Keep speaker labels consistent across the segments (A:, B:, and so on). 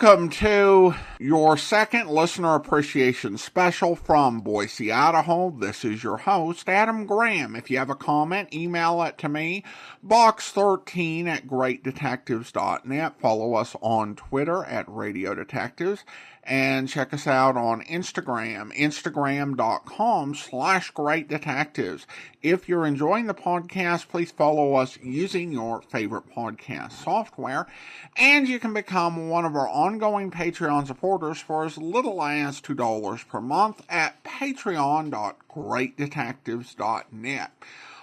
A: Welcome to your second listener appreciation special from Boise, Idaho. This is your host, Adam Graham. If you have a comment, email it to me, box13@greatdetectives.net. Follow us on Twitter @Radio Detectives. And check us out on Instagram, instagram.com/greatdetectives. If you're enjoying the podcast, please follow us using your favorite podcast software. And you can become one of our ongoing Patreon supporters for as little as $2 per month at patreon.greatdetectives.net.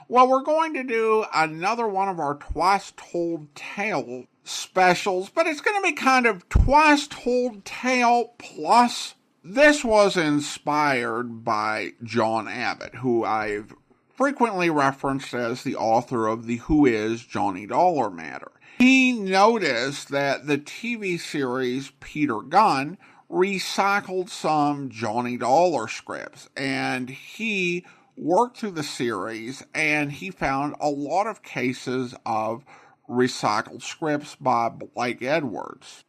A: Well, we're going to do another one of our Twice Told Tale specials, but it's going to be kind of Twice Told Tale plus. This was inspired by John Abbott, who I've frequently referenced as the author of the Who Is Johnny Dollar matter. He noticed that the TV series Peter Gunn recycled some Johnny Dollar scripts, and he worked through the series and he found a lot of cases of recycled scripts by Blake Edwards.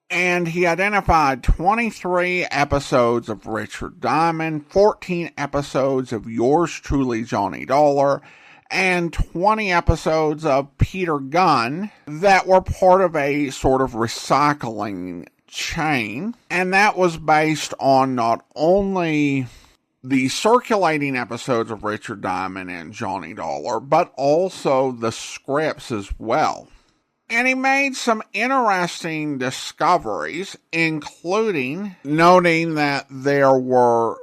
A: And he identified 23 episodes of Richard Diamond, 14 episodes of Yours Truly, Johnny Dollar, and 20 episodes of Peter Gunn that were part of a sort of recycling chain. And that was based on not only the circulating episodes of Richard Diamond and Johnny Dollar, but also the scripts as well. And he made some interesting discoveries, including noting that there were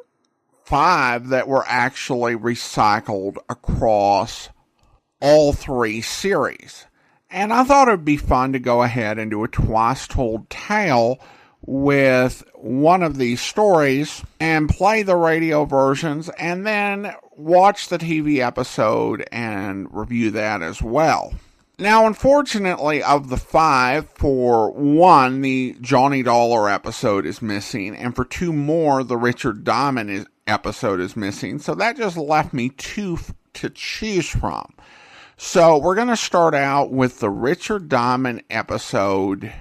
A: 5 that were actually recycled across all 3 series. And I thought it would be fun to go ahead and do a Twice Told Tale with one of these stories and play the radio versions and then watch the TV episode and review that as well. Now, unfortunately, of the 5, for 1, the Johnny Dollar episode is missing, and for 2 more, the Richard Diamond episode is missing, so that just left me 2 to choose from. So we're going to start out with the Richard Diamond episode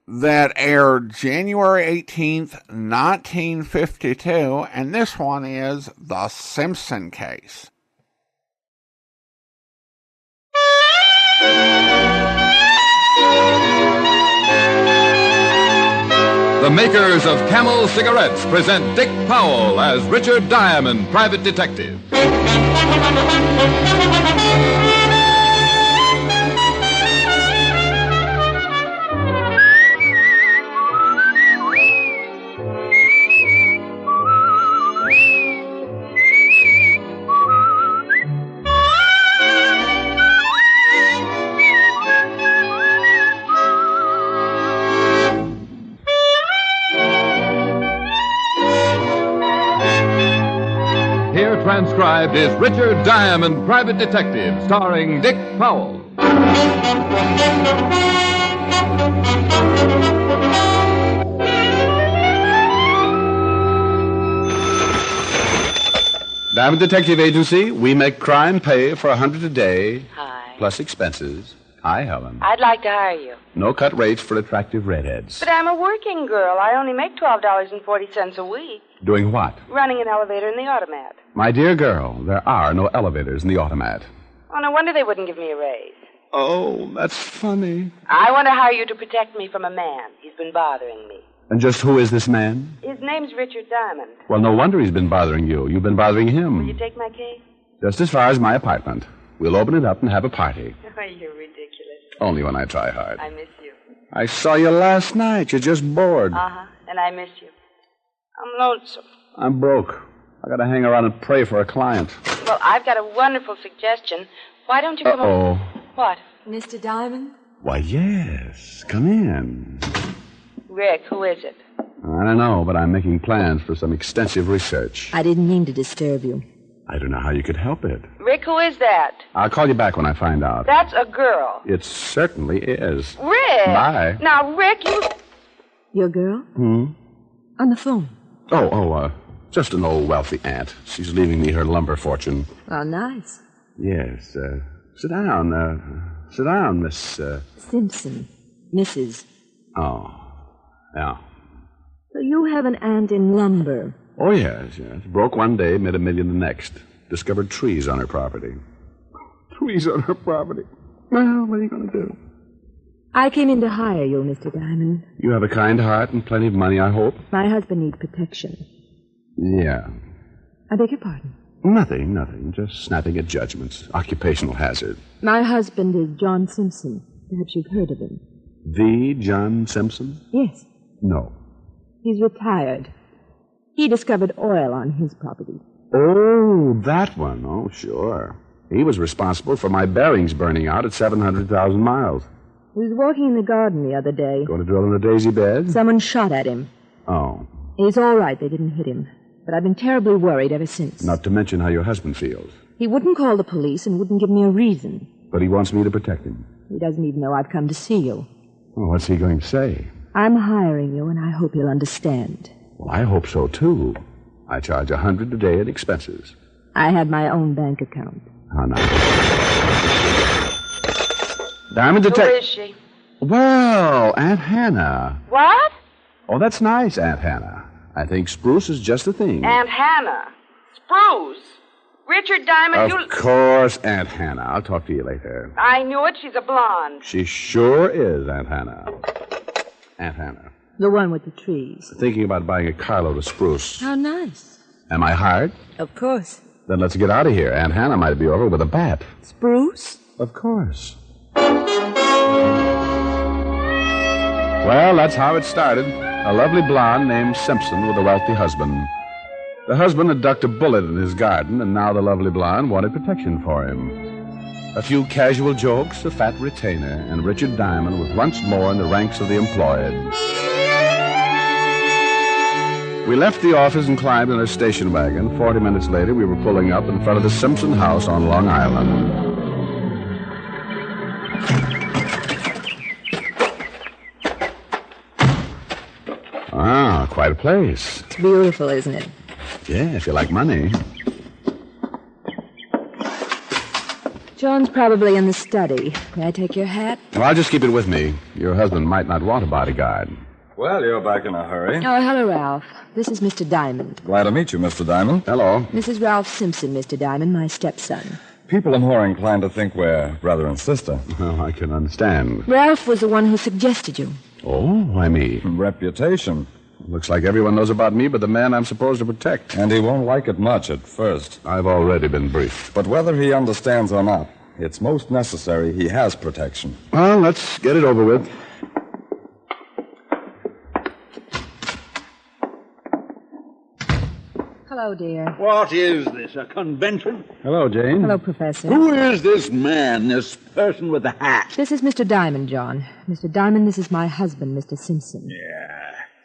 A: that aired January 18th, 1952, and this one is The Simpson Case.
B: The makers of Camel cigarettes present Dick Powell as Richard Diamond, private detective. Transcribed is Richard Diamond, Private Detective, starring Dick Powell.
C: Diamond Detective Agency, we make crime pay for $100 a day.
D: Hi.
C: Plus expenses. Hi, Helen.
D: I'd like to hire you.
C: No cut rates for attractive redheads.
D: But I'm a working girl. I only make $12.40 a week.
C: Doing what?
D: Running an elevator in the automat.
C: My dear girl, there are no elevators in the automat.
D: Oh, no wonder they wouldn't give me a raise.
C: Oh, that's funny.
D: I want to hire you to protect me from a man. He's been bothering me.
C: And just who is this man?
D: His name's Richard Diamond.
C: Well, no wonder he's been bothering you. You've been bothering him.
D: Will you take my case?
C: Just as far as my apartment. We'll open it up and have a party.
D: Oh, you're ridiculous.
C: Only when I try hard.
D: I miss you.
C: I saw you last night. You're just bored.
D: Uh-huh. And I miss you. I'm lonesome.
C: I'm broke. I gotta hang around and pray for a client.
D: Well, I've got a wonderful suggestion. Why don't you come
C: over?
D: What?
E: Mr. Diamond?
C: Why, yes. Come in.
D: Rick, who is it?
C: I don't know, but I'm making plans for some extensive research.
E: I didn't mean to disturb you.
C: I don't know how you could help it.
D: Rick, who is that?
C: I'll call you back when I find out.
D: That's a girl.
C: It certainly is.
D: Rick!
C: Bye.
D: Now, Rick, you...
E: Your girl?
C: Hmm?
E: On the phone.
C: Just an old wealthy aunt. She's leaving me her lumber fortune.
E: Oh, nice.
C: Yes, sit down. Sit down, Miss,
E: Simpson. Mrs.
C: Oh. Yeah.
E: So you have an aunt in lumber.
C: Oh, yes. Broke one day, made $1 million the next. Discovered trees on her property. Trees on her property. Well, what are you going to do?
E: I came in to hire you, Mr. Diamond.
C: You have a kind heart and plenty of money, I hope?
E: My husband needs protection.
C: Yeah.
E: I beg your pardon?
C: Nothing. Just snapping at judgments. Occupational hazard.
E: My husband is John Simpson. Perhaps you've heard of him.
C: The John Simpson?
E: Yes.
C: No.
E: He's retired. He discovered oil on his property.
C: Oh, that one. Oh, sure. He was responsible for my bearings burning out at 700,000 miles.
E: He was walking in the garden the other day.
C: Going to drill in a daisy bed?
E: Someone shot at him.
C: Oh.
E: He's all right. They didn't hit him. But I've been terribly worried ever since.
C: Not to mention how your husband feels.
E: He wouldn't call the police and wouldn't give me a reason.
C: But he wants me to protect him.
E: He doesn't even know I've come to see you.
C: Well, what's he going to say?
E: I'm hiring you, and I hope you'll understand.
C: Well, I hope so, too. I charge $100 a day in expenses.
E: I have my own bank account.
C: How nice. Diamond
D: Who
C: Detective.
D: is she?
C: Well, Aunt Hannah.
D: What?
C: Oh, that's nice, Aunt Hannah. I think spruce is just the thing.
D: Aunt Hannah. Spruce. Richard Diamond,
C: Of course, Aunt Hannah. I'll talk to you later.
D: I knew it. She's a blonde.
C: She sure is, Aunt Hannah. Aunt Hannah.
E: The one with the trees.
C: Thinking about buying a carload of spruce.
E: How nice.
C: Am I hired?
E: Of course.
C: Then let's get out of here. Aunt Hannah might be over with a bat.
E: Spruce?
C: Of course. Well, that's how it started. A lovely blonde named Simpson with a wealthy husband. The husband had ducked a bullet in his garden, and now the lovely blonde wanted protection for him. A few casual jokes, a fat retainer, and Richard Diamond was once more in the ranks of the employed. We left the office and climbed in our station wagon. 40 minutes later, we were pulling up in front of the Simpson house on Long Island. Ah, quite a place.
E: It's beautiful, isn't it?
C: Yeah, if you like money.
E: John's probably in the study. May I take your hat?
C: Well, I'll just keep it with me. Your husband might not want a bodyguard.
F: Well, you're back in a hurry.
E: Oh, hello, Ralph. This is Mr. Diamond.
F: Glad to meet you, Mr. Diamond.
C: Hello.
E: This is Ralph Simpson, Mr. Diamond, my stepson.
F: People are more inclined to think we're brother and sister.
C: Well, I can understand.
E: Ralph was the one who suggested you.
C: Oh, why me?
F: Reputation.
C: Looks like everyone knows about me but the man I'm supposed to protect.
F: And he won't like it much at first.
C: I've already been briefed.
F: But whether he understands or not, it's most necessary he has protection.
C: Well, let's get it over with.
E: Hello, dear.
G: What is this, a convention?
C: Hello, Jane.
E: Hello, Professor.
G: Who is this man, this person with the hat?
E: This is Mr. Diamond, John. Mr. Diamond, this is my husband, Mr. Simpson.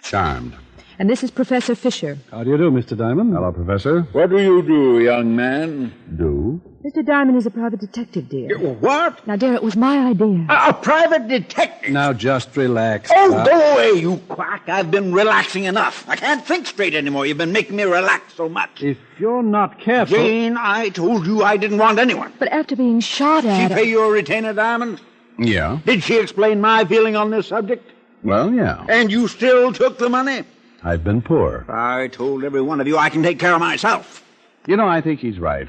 C: Charmed.
E: And this is Professor Fisher.
C: How do you do, Mr. Diamond? Hello, Professor.
G: What do you do, young man?
C: Do?
E: Mr. Diamond is a private detective, dear.
G: What?
E: Now, dear, it was my idea.
G: A private detective?
H: Now, just relax.
G: Oh, go away, you quack. I've been relaxing enough. I can't think straight anymore. You've been making me relax so much.
H: If you're not careful...
G: Jane, I told you I didn't want anyone.
E: But after being shot at...
G: She pay you a retainer, Diamond?
C: Yeah.
G: Did she explain my feeling on this subject?
C: Well, yeah.
G: And you still took the money?
C: I've been poor.
G: I told every one of you I can take care of myself.
C: You know, I think he's right.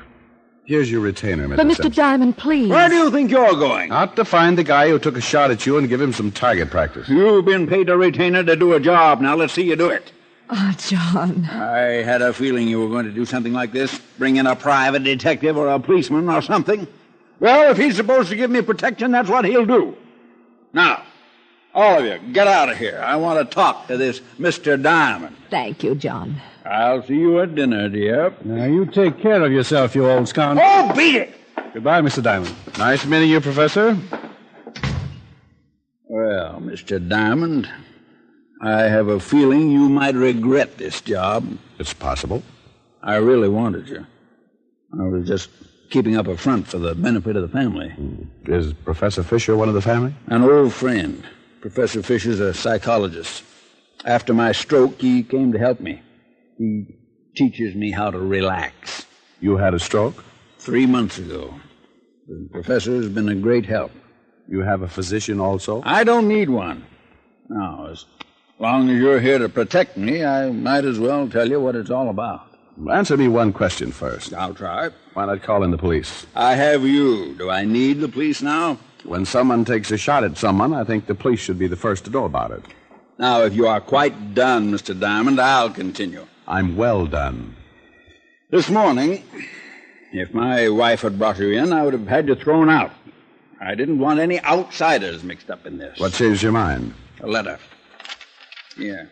C: Here's your retainer, Mr.
E: But, Mr.
C: Simpson.
E: Diamond, please.
G: Where do you think you're going?
C: Out to find the guy who took a shot at you and give him some target practice.
G: You've been paid a retainer to do a job. Now let's see you do it.
E: Oh, John.
G: I had a feeling you were going to do something like this. Bring in a private detective or a policeman or something. Well, if he's supposed to give me protection, that's what he'll do. Now, all of you, get out of here. I want to talk to this Mr. Diamond.
E: Thank you, John.
G: I'll see you at dinner, dear.
H: Now, you take care of yourself, you old scoundrel.
G: Oh, beat it!
H: Goodbye, Mr. Diamond.
C: Nice meeting you, Professor.
G: Well, Mr. Diamond, I have a feeling you might regret this job.
C: It's possible.
G: I really wanted you. I was just keeping up a front for the benefit of the family.
C: Is Professor Fisher one of the family?
G: An old friend. Professor Fisher's a psychologist. After my stroke, he came to help me. He teaches me how to relax.
C: You had a stroke?
G: 3 months ago. The professor has been a great help.
C: You have a physician also?
G: I don't need one. No, as Long as you're here to protect me, I might as well tell you what it's all about.
C: Answer me one question first.
G: I'll try.
C: Why not call in the police?
G: I have you. Do I need the police now?
C: When someone takes a shot at someone, I think the police should be the first to know about it.
G: Now, if you are quite done, Mr. Diamond, I'll continue.
C: I'm well done.
G: This morning, if my wife had brought you in, I would have had you thrown out. I didn't want any outsiders mixed up in this.
C: What changed your mind?
G: A letter. Here.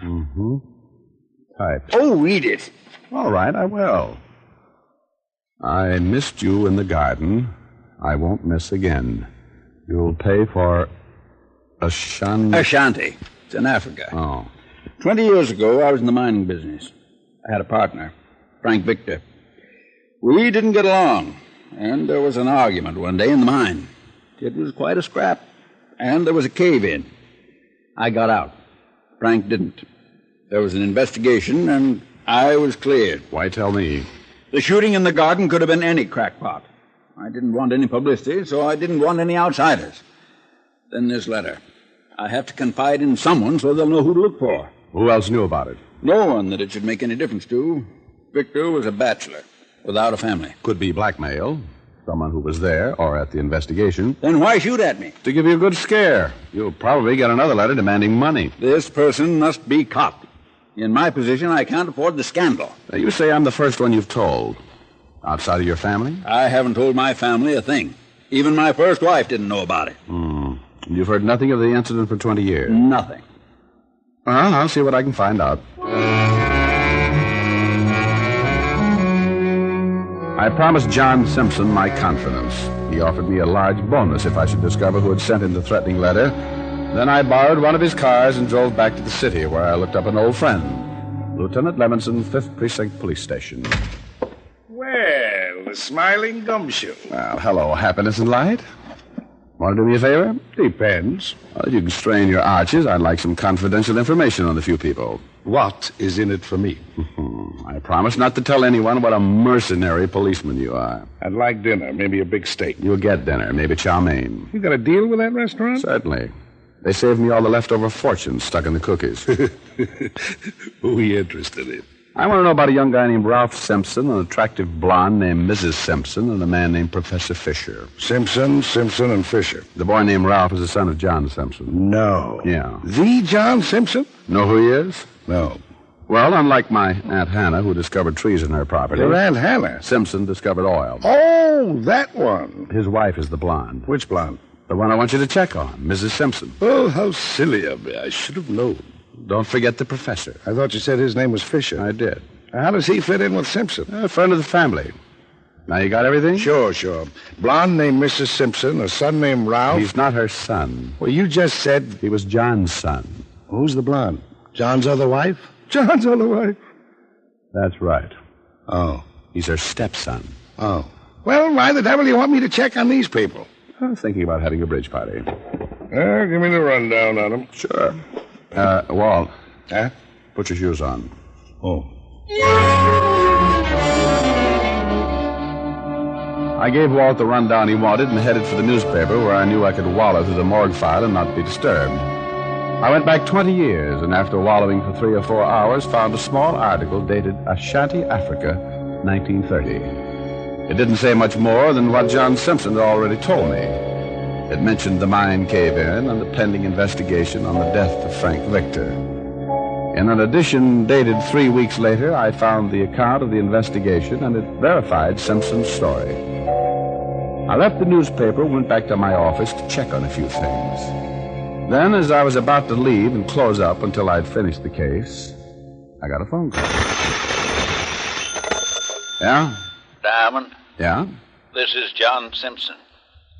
C: Mm-hmm. Typed.
G: Oh, read it.
C: All right, I will. I missed you in the garden. I won't miss again. You'll pay for
G: Ashanti. It's in Africa.
C: Oh.
G: 20 years ago, I was in the mining business. I had a partner, Frank Victor. We didn't get along, and there was an argument one day in the mine. It was quite a scrap, and there was a cave-in. I got out. Frank didn't. There was an investigation, and I was cleared.
C: Why tell me?
G: The shooting in the garden could have been any crackpot. I didn't want any publicity, so I didn't want any outsiders. Then this letter. I have to confide in someone so they'll know who to look for.
C: Who else knew about it?
G: No one that it should make any difference to. Victor was a bachelor, without a family.
C: Could be blackmail. Someone who was there or at the investigation.
G: Then why shoot at me?
C: To give you a good scare. You'll probably get another letter demanding money.
G: This person must be caught. In my position, I can't afford the scandal.
C: Now, you say I'm the first one you've told. Outside of your family?
G: I haven't told my family a thing. Even my first wife didn't know about it.
C: You've heard nothing of the incident for 20 years?
G: Nothing.
C: Well, I'll see what I can find out. I promised John Simpson my confidence. He offered me a large bonus if I should discover who had sent him the threatening letter. Then I borrowed one of his cars and drove back to the city, where I looked up an old friend, Lieutenant Levinson, 5th Precinct Police Station.
I: Well, the smiling gumshoe.
C: Well, hello, happiness and light. Want to do me a favor?
I: Depends.
C: Well, if you can strain your arches, I'd like some confidential information on the few people.
I: What is in it for me?
C: I promise not to tell anyone what a mercenary policeman you are.
I: I'd like dinner, maybe a big steak.
C: You'll get dinner, maybe chow mein.
I: You got a deal with that restaurant?
C: Certainly. They saved me all the leftover fortune stuck in the cookies.
I: Who are you interested in?
C: I want to know about a young guy named Ralph Simpson, an attractive blonde named Mrs. Simpson, and a man named Professor Fisher.
I: Simpson, and Fisher.
C: The boy named Ralph is the son of John Simpson.
I: No.
C: Yeah.
I: The John Simpson?
C: Know who he is?
I: No.
C: Well, unlike my Aunt Hannah, who discovered trees in her property.
I: Your Aunt Hannah?
C: Simpson discovered oil.
I: Oh, that one.
C: His wife is the blonde.
I: Which blonde?
C: The one I want you to check on, Mrs. Simpson.
I: Oh, how silly of me. I should have known.
C: Don't forget the professor.
I: I thought you said his name was Fisher.
C: I did.
I: How does he fit in with Simpson?
C: A friend of the family. Now, you got everything?
I: Sure. Blonde named Mrs. Simpson, a son named Ralph.
C: He's not her son.
I: Well, you just said...
C: He was John's son.
I: Who's the blonde? John's other wife? John's other wife?
C: That's right.
I: Oh.
C: He's her stepson.
I: Oh. Well, why the devil do you want me to check on these people?
C: I was thinking about having a bridge party.
I: Give me the rundown on them.
C: Sure. Walt.
I: Huh?
C: Put your shoes on.
I: Oh.
C: I gave Walt the rundown he wanted and headed for the newspaper, where I knew I could wallow through the morgue file and not be disturbed. I went back 20 years, and after wallowing for 3 or 4 hours, found a small article dated Ashanti, Africa, 1930. It didn't say much more than what John Simpson had already told me. It mentioned the mine cave-in and the pending investigation on the death of Frank Victor. In an edition dated 3 weeks later, I found the account of the investigation, and it verified Simpson's story. I left the newspaper and went back to my office to check on a few things. Then, as I was about to leave and close up until I'd finished the case, I got a phone call. Yeah?
J: Diamond?
C: Yeah?
J: This is John Simpson.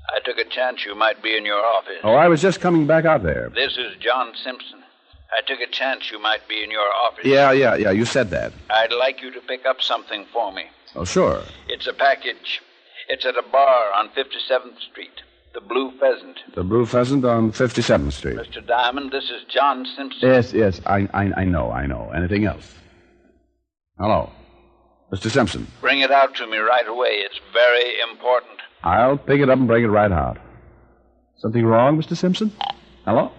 J: I took a chance you might be in your office.
C: Oh, I was just coming back out there.
J: This is John Simpson. I took a chance you might be in your office.
C: Yeah, you said that.
J: I'd like you to pick up something for me.
C: Oh, sure.
J: It's a package. It's at a bar on 57th Street. The Blue Pheasant.
C: The Blue Pheasant on 57th Street.
J: Mr. Diamond, this is John Simpson.
C: Yes, I know. Anything else? Hello. Mr. Simpson.
J: Bring it out to me right away. It's very important.
C: I'll pick it up and bring it right out. Something wrong, Mr. Simpson? Hello?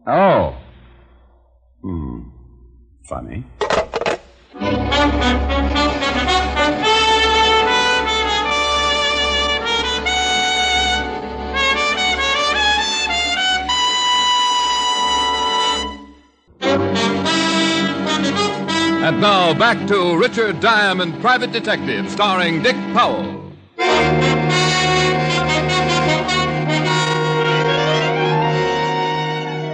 C: Oh. Funny.
B: And now back to Richard Diamond, Private Detective, starring Dick Powell.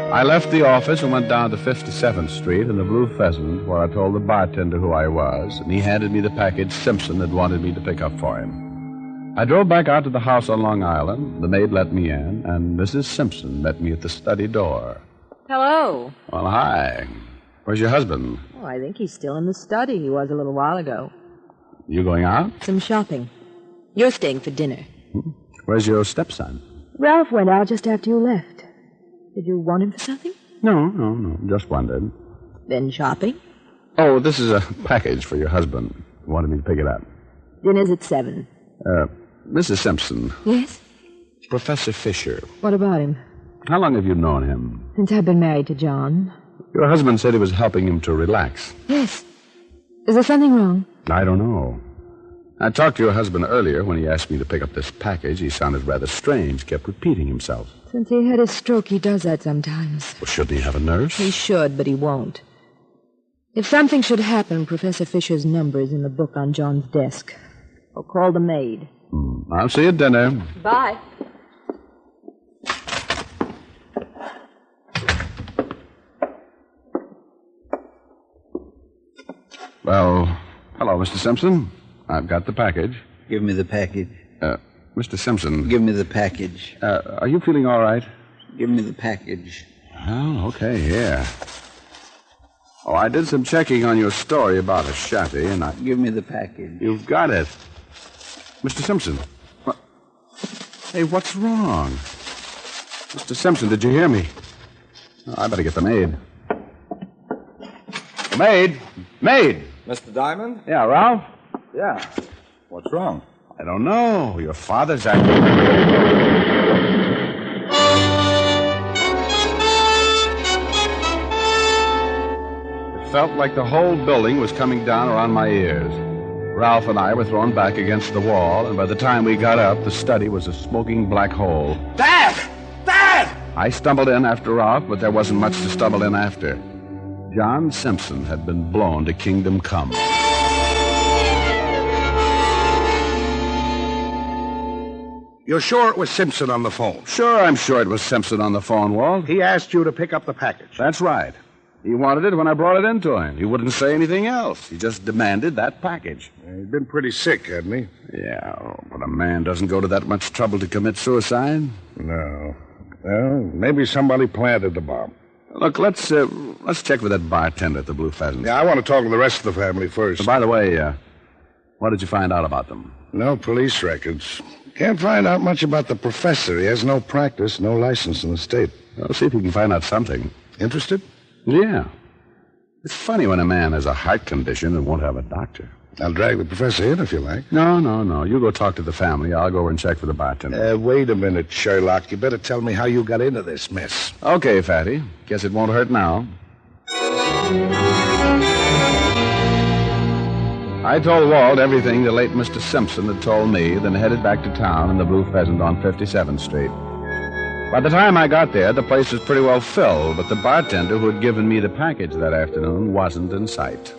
C: I left the office and went down to 57th Street in the Blue Pheasant, where I told the bartender who I was, and he handed me the package Simpson had wanted me to pick up for him. I drove back out to the house on Long Island. The maid let me in, and Mrs. Simpson met me at the study door.
E: Hello.
C: Well, hi. Where's your husband?
E: Oh, I think he's still in the study. He was a little while ago.
C: You going out?
E: Some shopping. You're staying for dinner.
C: Where's your stepson?
E: Ralph went out just after you left. Did you want him for something?
C: No. Just wondered.
E: Then shopping?
C: Oh, this is a package for your husband. He wanted me to pick it up.
E: Dinner's at 7.
C: Mrs. Simpson.
E: Yes?
C: Professor Fisher.
E: What about him?
C: How long have you known him?
E: Since I've been married to John.
C: Your husband said he was helping him to relax.
E: Yes. Is there something wrong?
C: I don't know. I talked to your husband earlier when he asked me to pick up this package. He sounded rather strange, kept repeating himself.
E: Since he had his stroke, he does that sometimes.
C: Well, shouldn't he have a nurse?
E: He should, but he won't. If something should happen, Professor Fisher's number is in the book on John's desk. Or call the maid.
C: I'll see you at dinner.
E: Bye.
C: Well, hello, Mr. Simpson. I've got the package.
G: Give me the package.
C: Mr. Simpson.
G: Give me the package.
C: Are you feeling all right?
G: Give me the package.
C: Oh, okay, here. Oh, I did some checking on your story about a shanty, and I...
G: Give me the package.
C: You've got it. Mr. Simpson. What? Hey, what's wrong? Mr. Simpson, did you hear me? Oh, I better get the maid. Maid! Maid!
F: Mr. Diamond?
C: Yeah, Ralph?
F: Yeah. What's wrong?
C: I don't know. Your father's acting... It felt like the whole building was coming down around my ears. Ralph and I were thrown back against the wall, and by the time we got up, the study was a smoking black hole.
I: Dad! Dad!
C: I stumbled in after Ralph, but there wasn't much to stumble in after. John Simpson had been blown to kingdom come.
I: You're sure it was Simpson on the phone?
C: Sure, I'm sure it was Simpson on the phone, Walt.
I: He asked you to pick up the package.
C: That's right. He wanted it when I brought it in to him. He wouldn't say anything else. He just demanded that package.
I: He'd been pretty sick, hadn't he?
C: Yeah, but a man doesn't go to that much trouble to commit suicide.
I: No. Well, maybe somebody planted the bomb.
C: Look, let's check with that bartender at the Blue Pheasant.
I: Yeah, I want to talk to the rest of the family first.
C: By the way, what did you find out about them?
I: No police records. Can't find out much about the professor. He has no practice, no license in the state.
C: Well, see if you can find out something.
I: Interested?
C: Yeah. It's funny when a man has a heart condition and won't have a doctor.
I: I'll drag the professor in if you like.
C: No. You go talk to the family. I'll go over and check for the bartender.
I: Wait a minute, Sherlock. You better tell me how you got into this mess.
C: Okay, Fatty. Guess it won't hurt now. I told Walt everything the late Mr. Simpson had told me, then headed back to town in the Blue Pheasant on 57th Street. By the time I got there, the place was pretty well filled, but the bartender who had given me the package that afternoon wasn't in sight.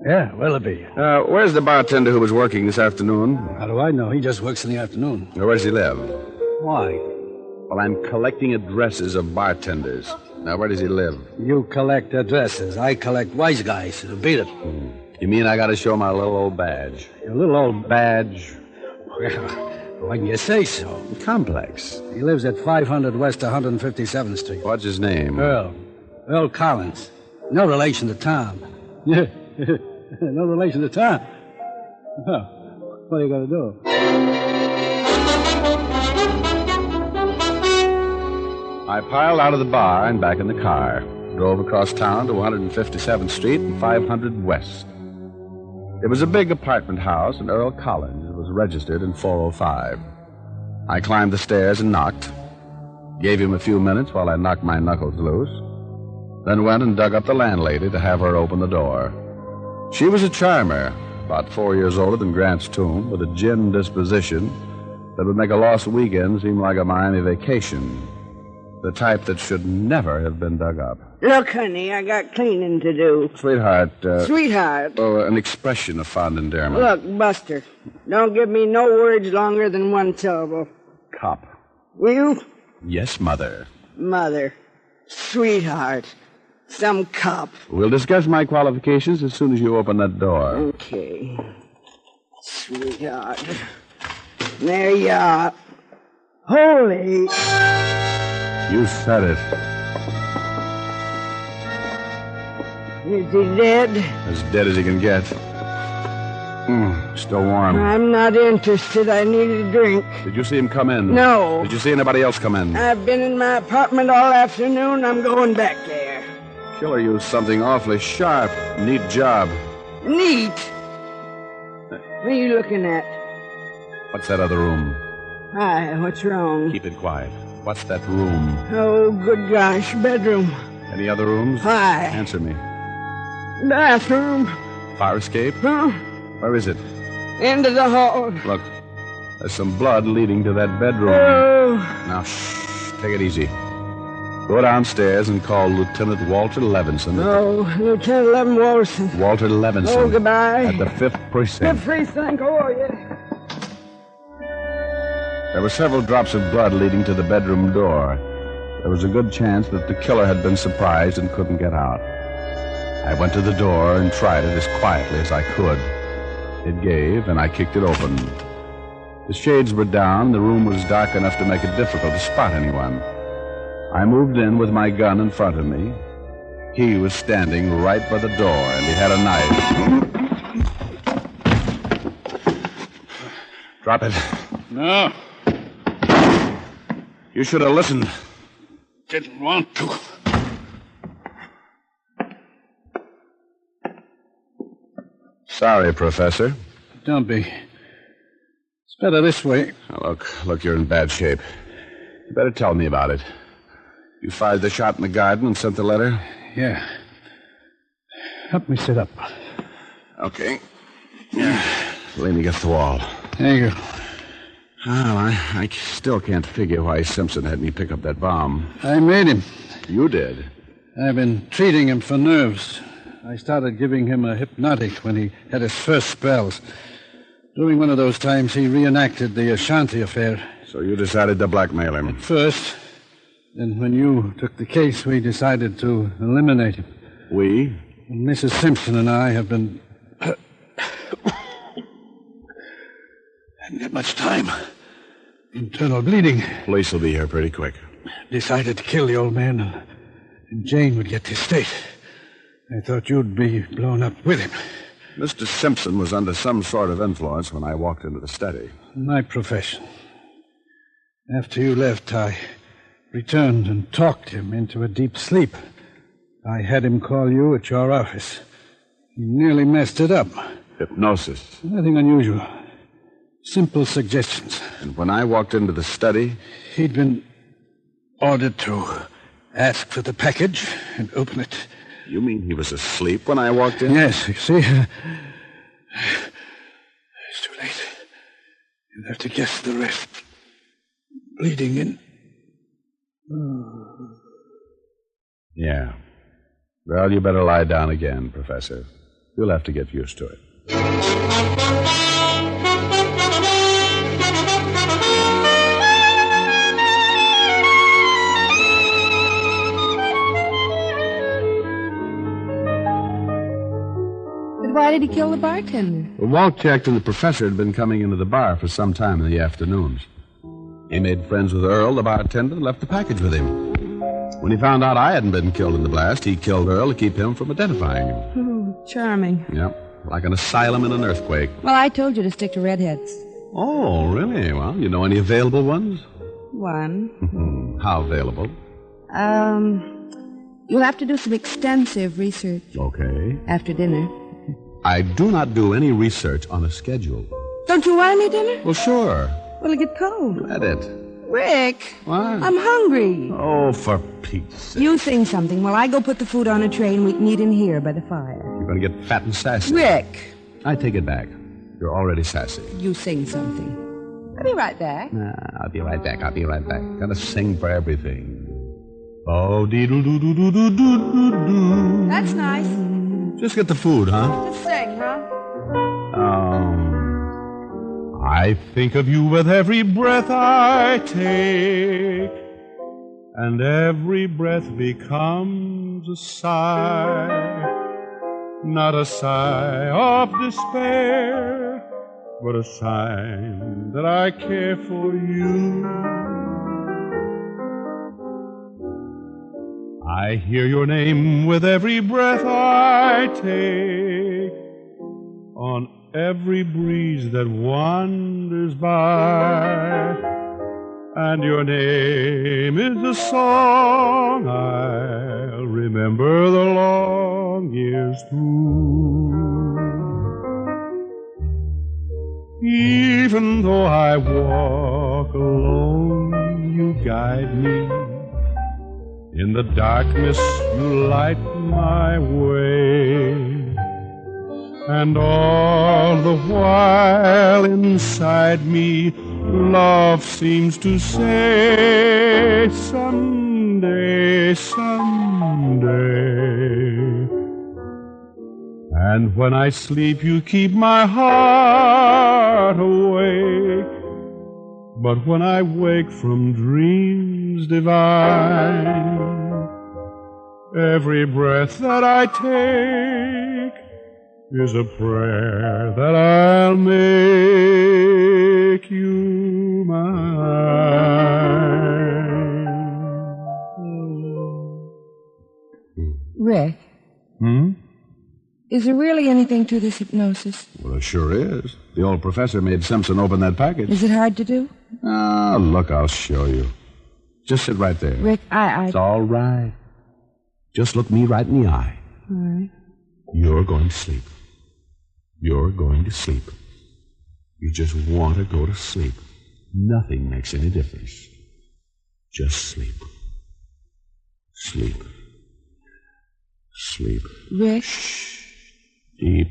H: Yeah, Willoughby.
C: Where's the bartender who was working this afternoon?
H: How do I know? He just works in the afternoon.
C: Where does he live?
H: Why?
C: Well, I'm collecting addresses of bartenders. Now, where does he live?
H: You collect addresses. I collect wise guys. Beat it.
C: You mean I got to show my little old badge?
H: Your little old badge? Well, when you say so.
C: Complex.
H: He lives at 500 West 157th Street.
C: What's his name?
H: Earl Collins. No relation to Tom. No relation to Tom. Well, what are you going to do?
C: I piled out of the bar and back in the car. Drove across town to 157th Street and 500 West. It was a big apartment house, and Earl Collins was registered in 405. I climbed the stairs and knocked. Gave him a few minutes while I knocked my knuckles loose. then went and dug up the landlady to have her open the door. She was a charmer, about 4 years older than Grant's tomb, with a gin disposition that would make a lost weekend seem like a Miami vacation. The type that should never have been dug up.
K: Look, honey, I got cleaning to do.
C: Sweetheart.
K: Sweetheart?
C: Oh, an expression of fond endearment.
K: Look, Buster, don't give me no words longer than one syllable.
C: Cop.
K: Will you?
C: Yes, Mother.
K: Mother. Sweetheart. Some cop.
C: We'll discuss my qualifications as soon as you open that door.
K: Okay. Sweetheart. There you are. Holy.
C: You said it.
K: Is he dead?
C: As dead as he can get. Still warm.
K: I'm not interested. I need a drink.
C: Did you see him come in?
K: No.
C: Did you see anybody else come in?
K: I've been in my apartment all afternoon. I'm going back there.
C: Killer used something awfully sharp. Neat job.
K: Neat? What are you looking at?
C: What's that other room?
K: Hi, what's wrong?
C: Keep it quiet. What's that room?
K: Oh, good gosh, bedroom.
C: Any other rooms?
K: Hi.
C: Answer me.
K: Bathroom.
C: Fire escape?
K: Huh?
C: Where is it?
K: Into the hall.
C: Look, there's some blood leading to that bedroom.
K: Oh.
C: Now, shh, take it easy. Go downstairs and call Lieutenant Walter Levinson.
K: Oh, Lieutenant Levinson.
C: Walter Levinson.
K: Oh, goodbye.
C: At the 5th Precinct.
K: 5th Precinct, oh, yeah.
C: There were several drops of blood leading to the bedroom door. There was a good chance that the killer had been surprised and couldn't get out. I went to the door and tried it as quietly as I could. It gave, and I kicked it open. The shades were down. The room was dark enough to make it difficult to spot anyone. I moved in with my gun in front of me. He was standing right by the door, and he had a knife. Drop it.
H: No.
C: You should have listened.
H: Didn't want to.
C: Sorry, Professor.
H: Don't be. It's better this way.
C: Now, look, you're in bad shape. You better tell me about it. You fired the shot in the garden and sent the letter?
H: Yeah. Help me sit up.
C: Okay. Yeah. Lean against the wall.
H: There you go.
C: Well, I still can't figure why Simpson had me pick up that bomb.
H: I made him.
C: You did?
H: I've been treating him for nerves. I started giving him a hypnotic when he had his first spells. During one of those times, he reenacted the Ashanti affair.
C: So you decided to blackmail him?
H: At first. Then when you took the case, we decided to eliminate him.
C: We?
H: And Mrs. Simpson and I have been... Hadn't got much time. Internal bleeding.
C: Police will be here pretty quick.
H: Decided to kill the old man, and Jane would get the estate. I thought you'd be blown up with him.
C: Mr. Simpson was under some sort of influence when I walked into the study.
H: My profession. After you left, I returned and talked him into a deep sleep. I had him call you at your office. He nearly messed it up.
C: Hypnosis?
H: Nothing unusual. Simple suggestions.
C: And when I walked into the study?
H: He'd been ordered to ask for the package and open it.
C: You mean he was asleep when I walked in?
H: Yes, you see. It's too late. You'll have to guess the rest. Bleeding in.
C: Yeah. Well, you better lie down again, Professor. You'll have to get used to it.
E: Why did he kill the bartender?
C: Well, Walt checked, and the professor had been coming into the bar for some time in the afternoons. He made friends with Earl, the bartender, and left the package with him. When he found out I hadn't been killed in the blast, he killed Earl to keep him from identifying him.
E: Oh, charming.
C: Yep, like an asylum in an earthquake.
E: Well, I told you to stick to redheads.
C: Oh, really? Well, you know any available ones?
E: One.
C: How available?
E: You'll have to do some extensive research.
C: Okay.
E: After dinner.
C: I do not do any research on a schedule.
E: Don't you want any dinner?
C: Well, sure.
E: Will it get cold?
C: Let it.
K: Rick.
C: What?
K: I'm hungry.
C: Oh, for Pete's sake.
K: You sing something while I go put the food on a tray and we can eat in here by the fire.
C: You're going to get fat and sassy.
K: Rick.
C: I take it back. You're already sassy.
K: You sing something. I'll be right back.
C: I'll be right back. Gotta sing for everything. Oh, dee-doo-doo-doo-doo-doo-doo-doo.
K: That's nice.
C: Just get the food, huh?
K: Just sing, huh?
C: I think of you with every breath I take, and every breath becomes a sigh. Not a sigh of despair, but a sign that I care for you. I hear your name with every breath I take, on every breeze that wanders by, and your name is a song I'll remember the long years through. Even though I walk alone, you guide me. In the darkness, you light my way. And all the while inside me, love seems to say, someday, someday. And when I sleep, you keep my heart awake. But when I wake from dreams divine, every breath that I take is a prayer that I'll make you mine.
K: Rick. Is there really anything to this hypnosis?
C: Well, it sure is. The old professor made Simpson open that package.
K: Is it hard to do?
C: Look, I'll show you. Just sit right there.
K: Rick,
C: It's all right. Just look me right in the eye.
K: All right.
C: You're going to sleep. You're going to sleep. You just want to go to sleep. Nothing makes any difference. Just sleep. Sleep. Sleep.
K: Rick?
C: Shh. Deep,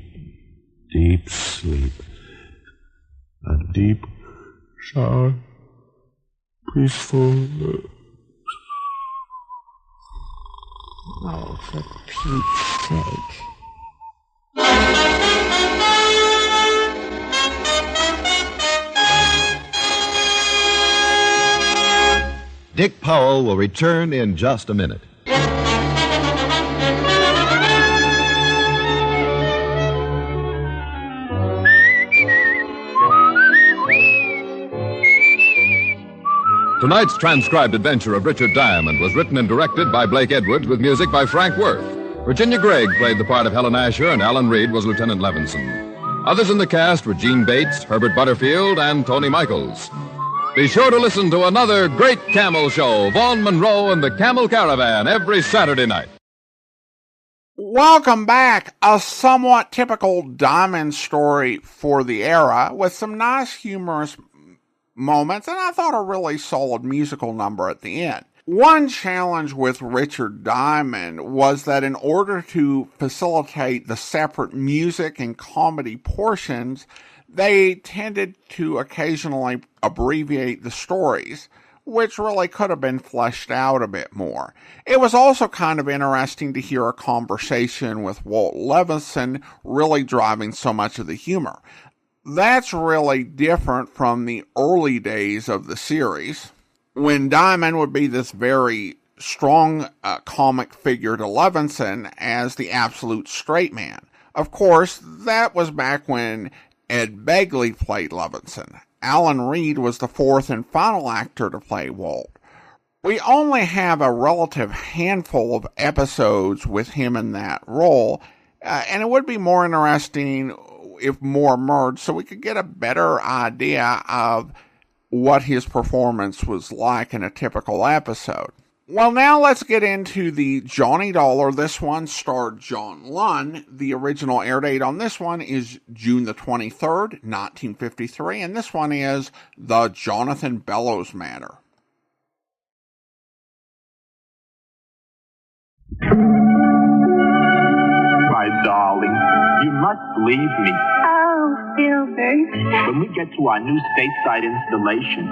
C: deep sleep. A deep, sharp, peaceful...
K: Oh, for Pete's sake.
L: Dick Powell will return in just a minute.
B: Tonight's transcribed adventure of Richard Diamond was written and directed by Blake Edwards with music by Frank Worth. Virginia Gregg played the part of Helen Asher, and Alan Reed was Lieutenant Levinson. Others in the cast were Jeanne Bates, Herbert Butterfield, and Tony Michaels. Be sure to listen to another great camel show, Vaughn Monroe and the Camel Caravan, every Saturday night.
A: Welcome back. A somewhat typical Diamond story for the era, with some nice humorous moments, and I thought a really solid musical number at the end. One challenge with Richard Diamond was that in order to facilitate the separate music and comedy portions, they tended to occasionally abbreviate the stories, which really could have been fleshed out a bit more. It was also kind of interesting to hear a conversation with Walt Levinson really driving so much of the humor. That's really different from the early days of the series, when Diamond would be this very strong comic figure to Levinson as the absolute straight man. Of course, that was back when Ed Begley played Levinson. Alan Reed was the fourth and final actor to play Walt. We only have a relative handful of episodes with him in that role, and it would be more interesting if more emerged so we could get a better idea of what his performance was like in a typical episode. Well, now let's get into the Johnny Dollar. This one starred John Lund. The original air date on this one is June the 23rd, 1953, and this one is The Jonathan Bellows Matter.
M: My darling, you must believe me.
N: Oh, Filbert.
M: When we get to our new stateside installation,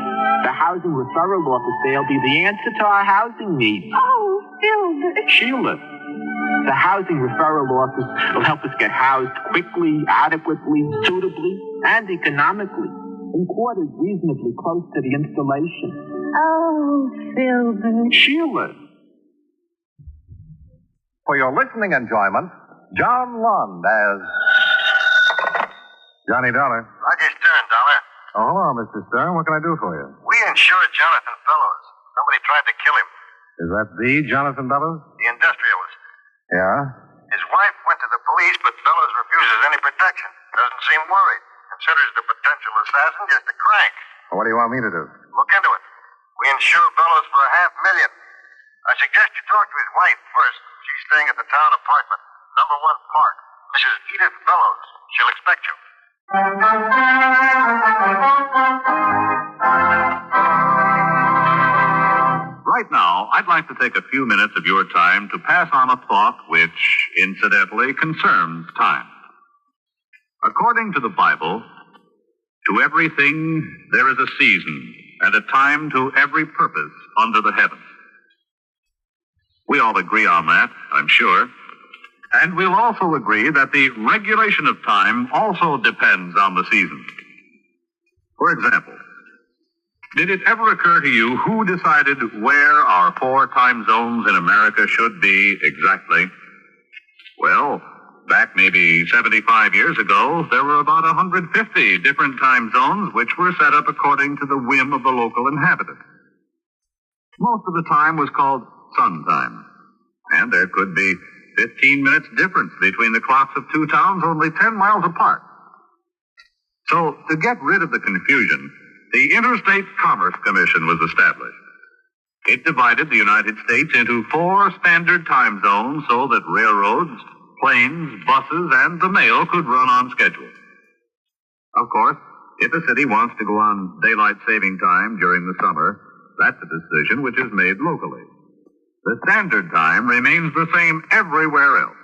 M: the housing referral office there will be the answer to our housing needs.
N: Oh, Filbert.
M: Sheila, the housing referral office will help us get housed quickly, adequately, suitably, and economically in quarters reasonably close to the installation.
N: Oh, Filbert.
M: Sheila.
O: For your listening enjoyment, John Lund as Johnny Dollar.
P: Roger Stern, Dollar.
O: Oh, hello, Mr. Stern. What can I do for you?
P: We insured Jonathan Fellows. Somebody tried to kill him.
O: Is that the Jonathan Bellows?
P: The industrialist.
O: Yeah?
P: His wife went to the police, but Fellows refuses any protection. Doesn't seem worried. Considers the potential assassin just a crank.
O: Well, what do you want me to do?
P: Look into it. We insure Fellows for $500,000. I suggest you talk to his wife first. She's staying at the town apartment, number 1 Park. Mrs. Edith Fellows. She'll expect you.
Q: Right now, I'd like to take a few minutes of your time to pass on a thought which, incidentally, concerns time. According to the Bible, to everything there is a season and a time to every purpose under the heaven. We all agree on that, I'm sure. And we'll also agree that the regulation of time also depends on the season. For example, did it ever occur to you who decided where our 4 time zones in America should be exactly? Well, back maybe 75 years ago, there were about 150 different time zones which were set up according to the whim of the local inhabitant. Most of the time was called sun time, and there could be 15 minutes difference between the clocks of 2 towns only 10 miles apart. So, to get rid of the confusion, the Interstate Commerce Commission was established. It divided the United States into 4 standard time zones so that railroads, planes, buses, and the mail could run on schedule. Of course, if a city wants to go on daylight saving time during the summer, that's a decision which is made locally. The standard time remains the same everywhere else.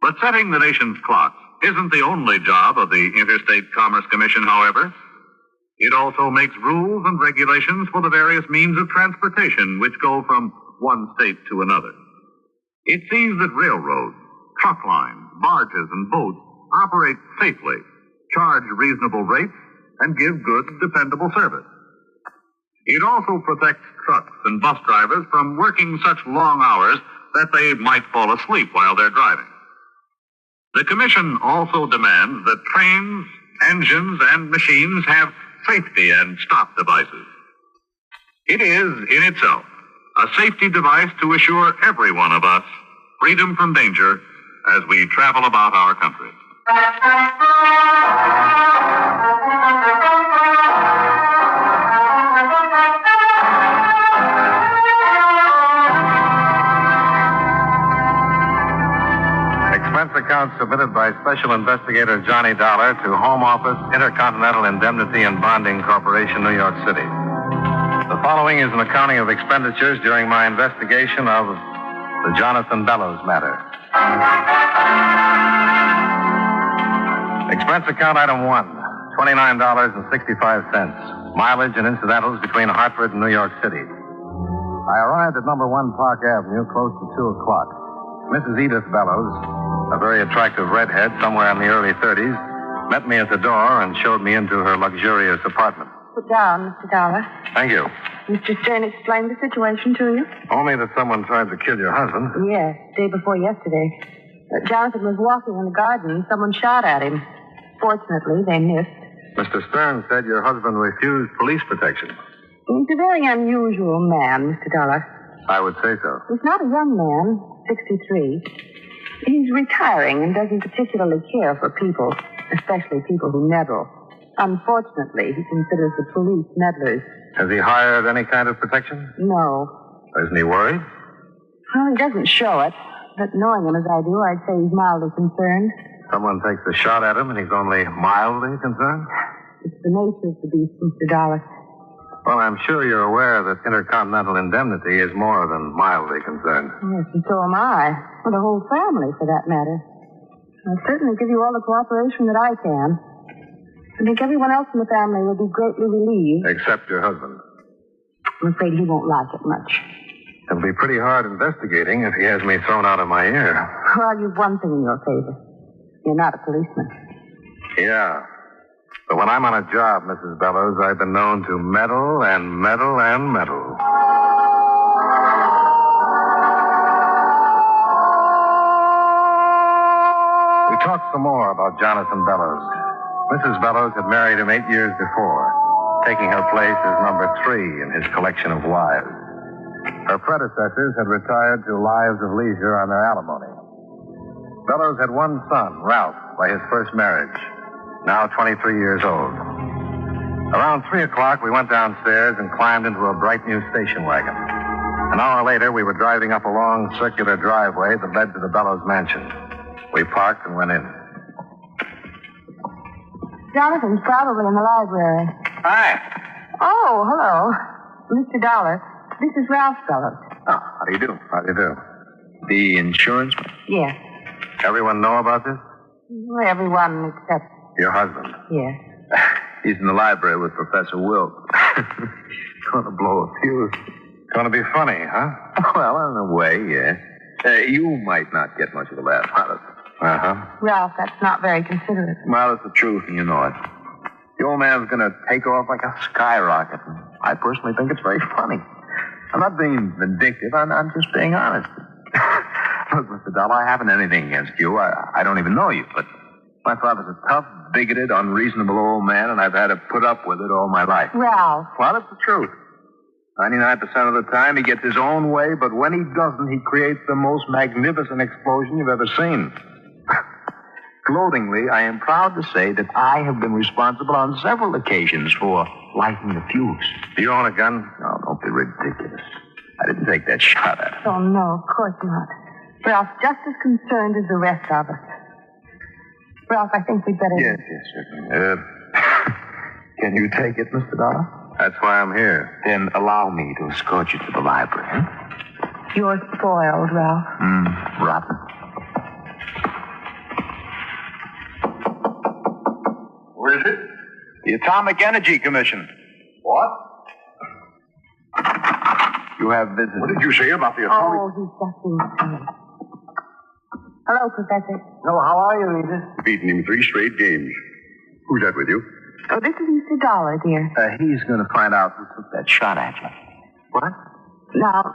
Q: But setting the nation's clocks isn't the only job of the Interstate Commerce Commission, however. It also makes rules and regulations for the various means of transportation which go from one state to another. It sees that railroads, truck lines, barges, and boats operate safely, charge reasonable rates, and give good, dependable service. It also protects trucks and bus drivers from working such long hours that they might fall asleep while they're driving. The Commission also demands that trains, engines, and machines have safety and stop devices. It is, in itself, a safety device to assure every one of us freedom from danger as we travel about our country.
O: Expense account submitted by Special Investigator Johnny Dollar to Home Office, Intercontinental Indemnity and Bonding Corporation, New York City. The following is an accounting of expenditures during my investigation of the Jonathan Bellows matter. Expense account item 1, $29.65. Mileage and incidentals between Hartford and New York City. I arrived at number 1 Park Avenue close to 2 o'clock. Mrs. Edith Bellows, a very attractive redhead somewhere in the early 30s, met me at the door and showed me into her luxurious apartment.
D: Sit down, Mr. Dollar.
O: Thank you.
D: Mr. Stern explained the situation to you?
O: Only that someone tried to kill your husband.
D: Yes, day before yesterday. Jonathan was walking in the garden and someone shot at him. Fortunately, they missed.
O: Mr. Stern said your husband refused police protection.
D: He's a very unusual man, Mr. Dollar.
O: I would say so.
D: He's not a young man, 63. He's retiring and doesn't particularly care for people, especially people who meddle. Unfortunately, he considers the police meddlers.
O: Has he hired any kind of protection?
D: No.
O: Isn't he worried?
D: Well, he doesn't show it, but knowing him as I do, I'd say he's mildly concerned.
O: Someone takes a shot at him and he's only mildly concerned?
D: It's the nature of the beast, Mr. Dollar.
O: Well, I'm sure you're aware that intercontinental indemnity is more than mildly concerned.
D: Yes, and so am I. Well, the whole family, for that matter. I'll certainly give you all the cooperation that I can. I think everyone else in the family will be greatly relieved.
O: Except your husband.
D: I'm afraid he won't like it much.
O: It'll be pretty hard investigating if he has me thrown out of my ear.
D: Well, you've one thing in your favor. You're not a policeman.
O: Yeah. But when I'm on a job, Mrs. Bellows, I've been known to meddle and meddle and meddle. We talked some more about Jonathan Bellows. Mrs. Bellows had married him 8 years before, taking her place as number 3 in his collection of wives. Her predecessors had retired to lives of leisure on their alimony. Bellows had one son, Ralph, by his first marriage, now 23 years old. Around 3 o'clock, we went downstairs and climbed into a bright new station wagon. An hour later, we were driving up a long circular driveway that led to the Bellows mansion. We parked and went in.
D: Jonathan's probably in the library.
O: Hi.
D: Oh, hello. Mr. Dollar. This is Ralph Bellows.
O: Oh, how do you do? How do you do? The insurance?
D: Yes.
O: Everyone know about this?
D: Well, everyone except...
O: Your husband?
D: Yes.
O: He's in the library with Professor Wilt. Gonna blow a fuse. Gonna be funny, huh?
R: Well, in a way, yes. You might not get much of a laugh out of it.
O: Uh-huh.
D: Ralph, that's not very considerate.
R: Well, it's the truth, and you know it. The old man's going to take off like a skyrocket. And I personally think it's very funny. I'm not being vindictive. I'm just being honest. Look, Mr. Dollar, I haven't anything against you. I don't even know you, but my father's a tough, bigoted, unreasonable old man, and I've had to put up with it all my life.
D: Ralph.
R: Well, it's the truth. 99% of the time, he gets his own way, but when he doesn't, he creates the most magnificent explosion you've ever seen. Gloatingly, I am proud to say that I have been responsible on several occasions for lighting the fuse.
O: Do you own a gun?
R: No, don't be ridiculous. I didn't take that shot at him.
D: Oh, no, of course not. Ralph's just as concerned as the rest of us. Ralph, I think we'd better...
R: Yes, certainly. Can you take it, Mr. Dollar?
O: That's why I'm here.
R: Then allow me to escort you to the library.
D: You're spoiled, Ralph.
R: Rotten.
O: Where is it?
R: The Atomic Energy Commission.
O: What?
R: You have visitors.
O: What did you say about the atomic...
D: Oh, he's just being silly. Hello, Professor.
O: No, how are you, Edith? Beaten him 3 straight games. Who's that with you?
D: Oh, this is Mr. Dollar, dear.
R: He's going to find out who took that shot at you.
O: What?
D: Now,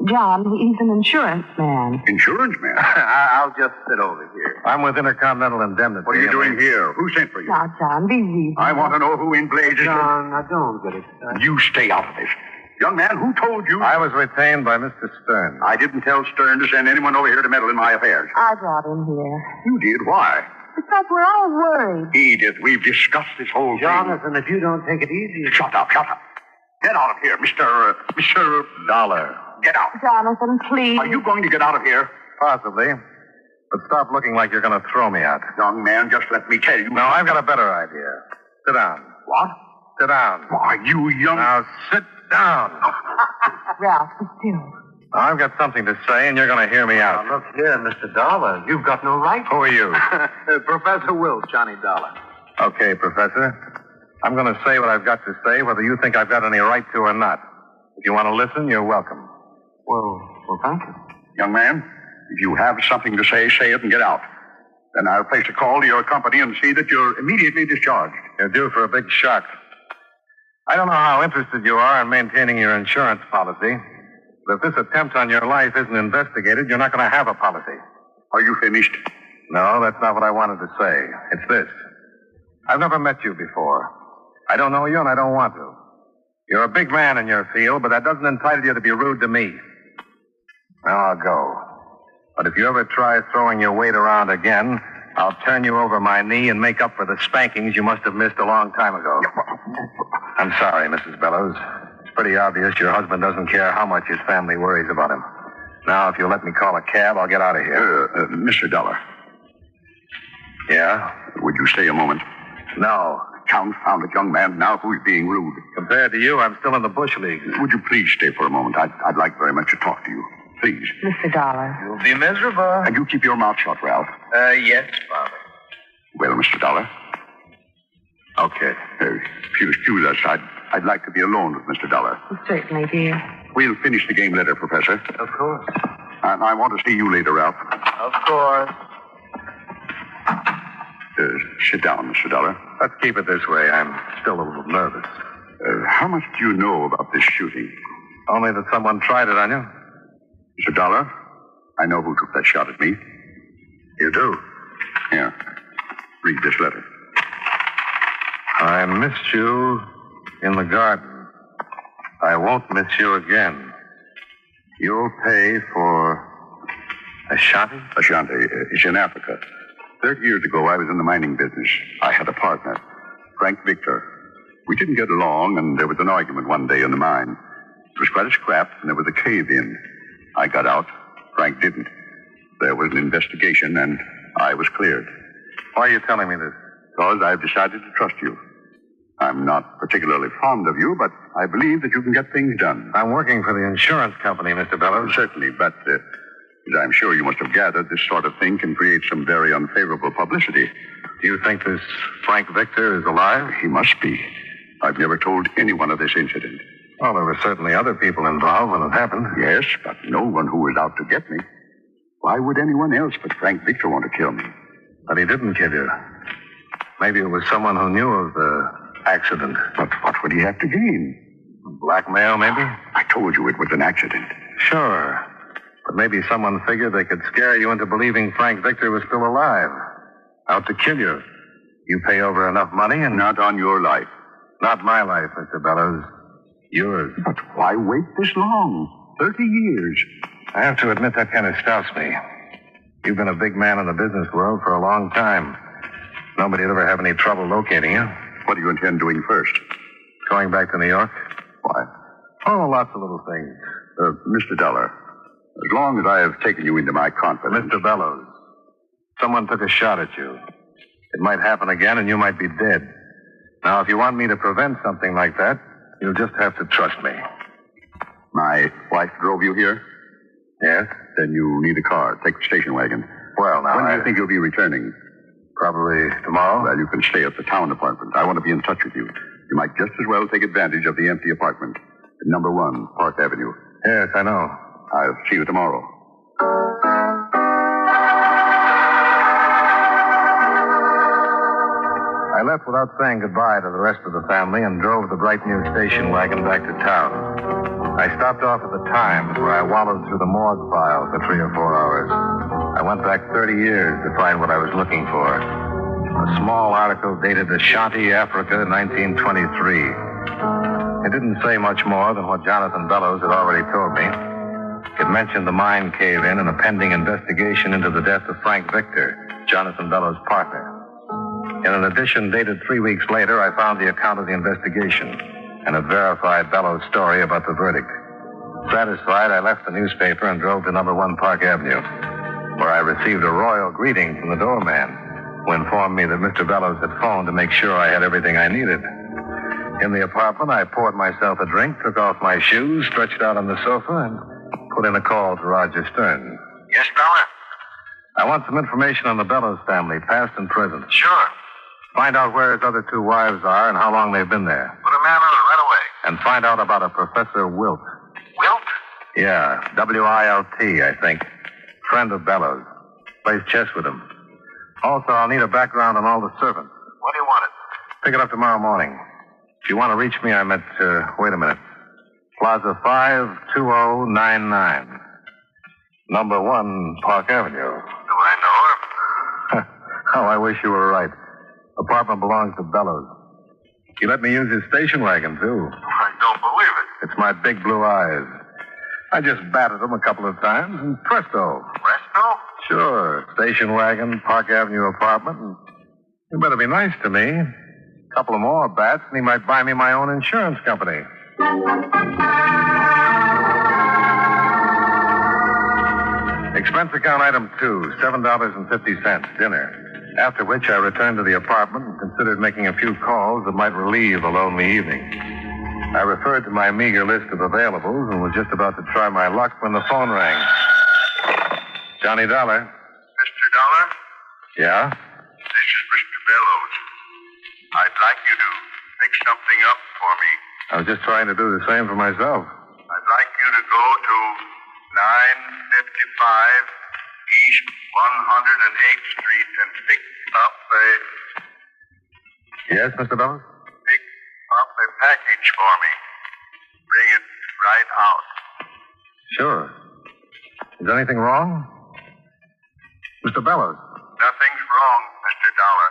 D: John, he's an insurance man.
O: Insurance man?
R: I'll just sit over here.
O: I'm with Intercontinental Indemnity.
I: What are you doing here? Who sent for you?
D: Now, John, be reasonable.
I: I want to know who in blazes...
O: John, I don't get it.
I: You stay out of this. Young man, who told you?
O: I was retained by Mr. Stern.
I: I didn't tell Stern to send anyone over here to meddle in my affairs.
D: I brought him here.
I: You did? Why?
D: Because we're all worried.
I: Edith, we've discussed this whole thing.
O: Jonathan, if you don't take it easy...
I: Shut up. Get out of here, Mr.
O: Dollar.
I: Get out.
D: Jonathan, please.
I: Are you going to get out of here?
O: Possibly. But stop looking like you're going to throw me out.
I: Young man, just let me tell you.
O: No, I've got a better idea. Sit down.
I: What?
O: Sit down.
I: Why, you young...
O: Now, sit down.
D: Ralph, be still.
O: I've got something to say, and you're going to hear me out.
R: Now, look here, Mr. Dollar. You've got no right.
O: Who are you?
R: Professor Wilt, Johnny Dollar.
O: Okay, Professor. I'm going to say what I've got to say, whether you think I've got any right to or not. If you want to listen, you're welcome.
R: Well, thank you.
I: Young man, if you have something to say, say it and get out. Then I'll place a call to your company and see that you're immediately discharged.
O: You're due for a big shock. I don't know how interested you are in maintaining your insurance policy, but if this attempt on your life isn't investigated, you're not going to have a policy.
I: Are you finished?
O: No, that's not what I wanted to say. It's this. I've never met you before. I don't know you, and I don't want to. You're a big man in your field, but that doesn't entitle you to be rude to me. Now I'll go. But if you ever try throwing your weight around again, I'll turn you over my knee and make up for the spankings you must have missed a long time ago. I'm sorry, Mrs. Bellows. It's pretty obvious your husband doesn't care how much his family worries about him. Now, if you'll let me call a cab, I'll get out of here.
I: Mr. Dollar.
O: Yeah?
I: Would you stay a moment?
O: No.
I: confound it, young man. Now who's being rude?
O: Compared to you, I'm still in the bush league.
I: Would you please stay for a moment? I'd like very much to talk to you. Please.
D: Mr. Dollar.
O: You'll be miserable.
I: And you keep your mouth shut, Ralph.
O: Yes, Father.
I: Well, Mr. Dollar.
O: Okay.
I: If you excuse us, I'd like to be alone with Mr. Dollar.
D: Certainly, dear.
I: We'll finish the game later, Professor.
O: Of course.
I: And I want to see you later, Ralph.
O: Of course.
I: Sit down, Mr. Dollar.
O: Let's keep it this way. I'm still a little nervous.
I: How much do you know about this shooting?
O: Only that someone tried it on you.
I: Mr. Dollar, I know who took that shot at me.
O: You do?
I: Here. Read this letter.
O: I missed you in the garden. I won't miss you again. You'll pay for Ashanti?
I: Ashanti. It's in Africa. 30 years ago, I was in the mining business. I had a partner, Frank Victor. We didn't get along, and there was an argument one day in the mine. It was quite a scrap, and there was a cave-in. I got out. Frank didn't. There was an investigation, and I was cleared.
O: Why are you telling me this?
I: Because I've decided to trust you. I'm not particularly fond of you, but I believe that you can get things done.
O: I'm working for the insurance company, Mr. Bellows.
I: Certainly, but as I'm sure you must have gathered, this sort of thing can create some very unfavorable publicity.
O: Do you think this Frank Victor is alive?
I: He must be. I've never told anyone of this incident.
O: Well, there were certainly other people involved when it happened.
I: Yes, but no one who was out to get me. Why would anyone else but Frank Victor want to kill me?
O: But he didn't kill you. Maybe it was someone who knew of the accident.
I: But what would he have to gain?
O: Blackmail, maybe?
I: I told you it was an accident.
O: Sure. But maybe someone figured they could scare you into believing Frank Victor was still alive. Out to kill you. You pay over enough money and...
I: Not on your life.
O: Not my life, Mr. Bellows. Yours.
I: But why wait this long? 30 years.
O: I have to admit that kind of stops me. You've been a big man in the business world for a long time. Nobody'd ever have any trouble locating you.
I: What do you intend doing first?
O: Going back to New York?
I: Why?
O: Oh, lots of little things.
I: Mr. Dollar, as long as I have taken you into my confidence...
O: Mr. Bellows, someone took a shot at you. It might happen again and you might be dead. Now, if you want me to prevent something like that, you'll just have to trust me.
I: My wife drove you here?
O: Yes.
I: Then you need a car. Take the station wagon.
O: Well, now,
I: when do you think you'll be returning?
O: Probably tomorrow.
I: Well, you can stay at the town apartment. I want to be in touch with you. You might just as well take advantage of the empty apartment at number 1, Park Avenue.
O: Yes, I know.
I: I'll see you tomorrow.
O: I left without saying goodbye to the rest of the family and drove the bright new station wagon back to town. I stopped off at the Times, where I wallowed through the morgue file for 3 or 4 hours. I went back 30 years to find what I was looking for. A small article dated Ashanti, Africa, 1923. It didn't say much more than what Jonathan Bellows had already told me. It mentioned the mine cave-in and a pending investigation into the death of Frank Victor, Jonathan Bellows' partner. In an edition dated 3 weeks later, I found the account of the investigation, and it verified Bellows' story about the verdict. Satisfied, I left the newspaper and drove to number 1 Park Avenue, where I received a royal greeting from the doorman, who informed me that Mr. Bellows had phoned to make sure I had everything I needed. In the apartment, I poured myself a drink, took off my shoes, stretched out on the sofa, and put in a call to Roger Stern.
P: Yes, Dollar?
O: I want some information on the Bellows family, past and present.
P: Sure.
O: Find out where his other 2 wives are and how long they've been there.
P: Put a man on it right away.
O: And find out about a Professor Wilt.
P: Wilt?
O: Yeah, W-I-L-T, I think. Friend of Bellows. Plays chess with him. Also, I'll need a background on all the servants.
P: When do you want it?
O: Pick it up tomorrow morning. If you want to reach me, I'm at, wait a minute. Plaza 52099. Number 1, Park Avenue.
P: Do I know her?
O: Oh, I wish you were right. Apartment belongs to Bellows. He let me use his station wagon, too.
P: I don't believe it.
O: It's my big blue eyes. I just batted him a couple of times, and presto.
P: Presto?
O: Sure. Station wagon, Park Avenue apartment, and you better be nice to me. A couple of more bats, and he might buy me my own insurance company. Expense account item 2, $7.50, dinner. After which I returned to the apartment and considered making a few calls that might relieve a lonely evening. I referred to my meager list of availables and was just about to try my luck when the phone rang. Johnny Dollar.
P: Mr. Dollar?
O: Yeah?
P: This is Mr. Bellows. I'd like you to fix something up for me.
O: I was just trying to do the same for myself.
P: I'd like you to go to 955 East 108th Street and pick up a...
O: Yes, Mr. Bellows?
P: Pick up a package for me. Bring it right out.
O: Sure. Is anything wrong? Mr. Bellows?
P: Nothing's wrong, Mr. Dollar.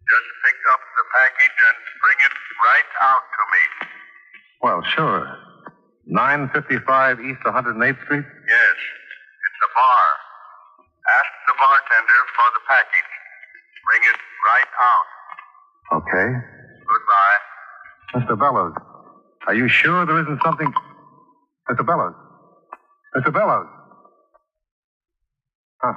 P: Just pick up the package and bring it right out to me.
O: Well, sure. 955 East 108th Street?
P: Yes. It's a bar. Ask the bartender for the package. Bring it right out.
O: Okay.
P: Goodbye.
O: Mr. Bellows, are you sure there isn't something... Mr. Bellows? Mr. Bellows? Huh.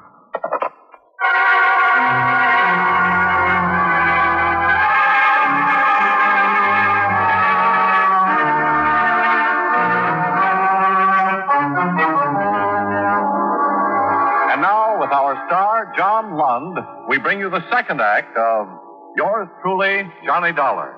S: And now, with our star, John Lund, we bring you the second act of Yours Truly, Johnny Dollar.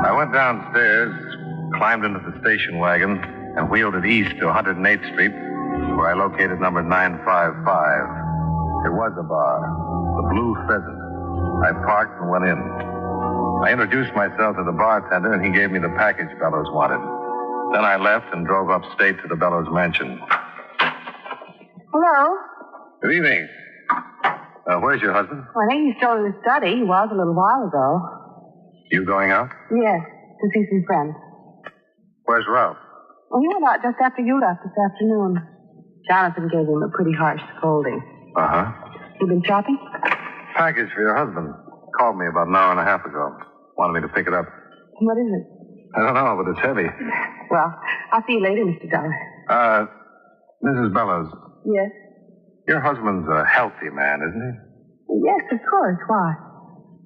O: I went downstairs, climbed into the station wagon, and wheeled it east to 108th Street, where I located number 955. It was a bar, the Blue Pheasant. I parked and went in. I introduced myself to the bartender, and he gave me the package Bellows wanted. Then I left and drove upstate to the Bellows mansion.
D: Hello?
O: Good evening. Where's your husband?
D: Well, I think he's still in his study. He was a little while ago.
O: You going out?
D: Yes, to see some friends.
O: Where's Ralph?
D: Well, he went out just after you left this afternoon. Jonathan gave him a pretty harsh scolding.
O: Uh-huh.
D: You been shopping?
O: Package for your husband. Called me about an hour and a half ago. Wanted me to pick it up.
D: What is it?
O: I don't know, but it's heavy.
D: Well, I'll see you later, Mr. Dollar.
O: Mrs. Bellows,
D: Yes?
O: your husband's a healthy man, isn't he?
D: Yes, of course. Why?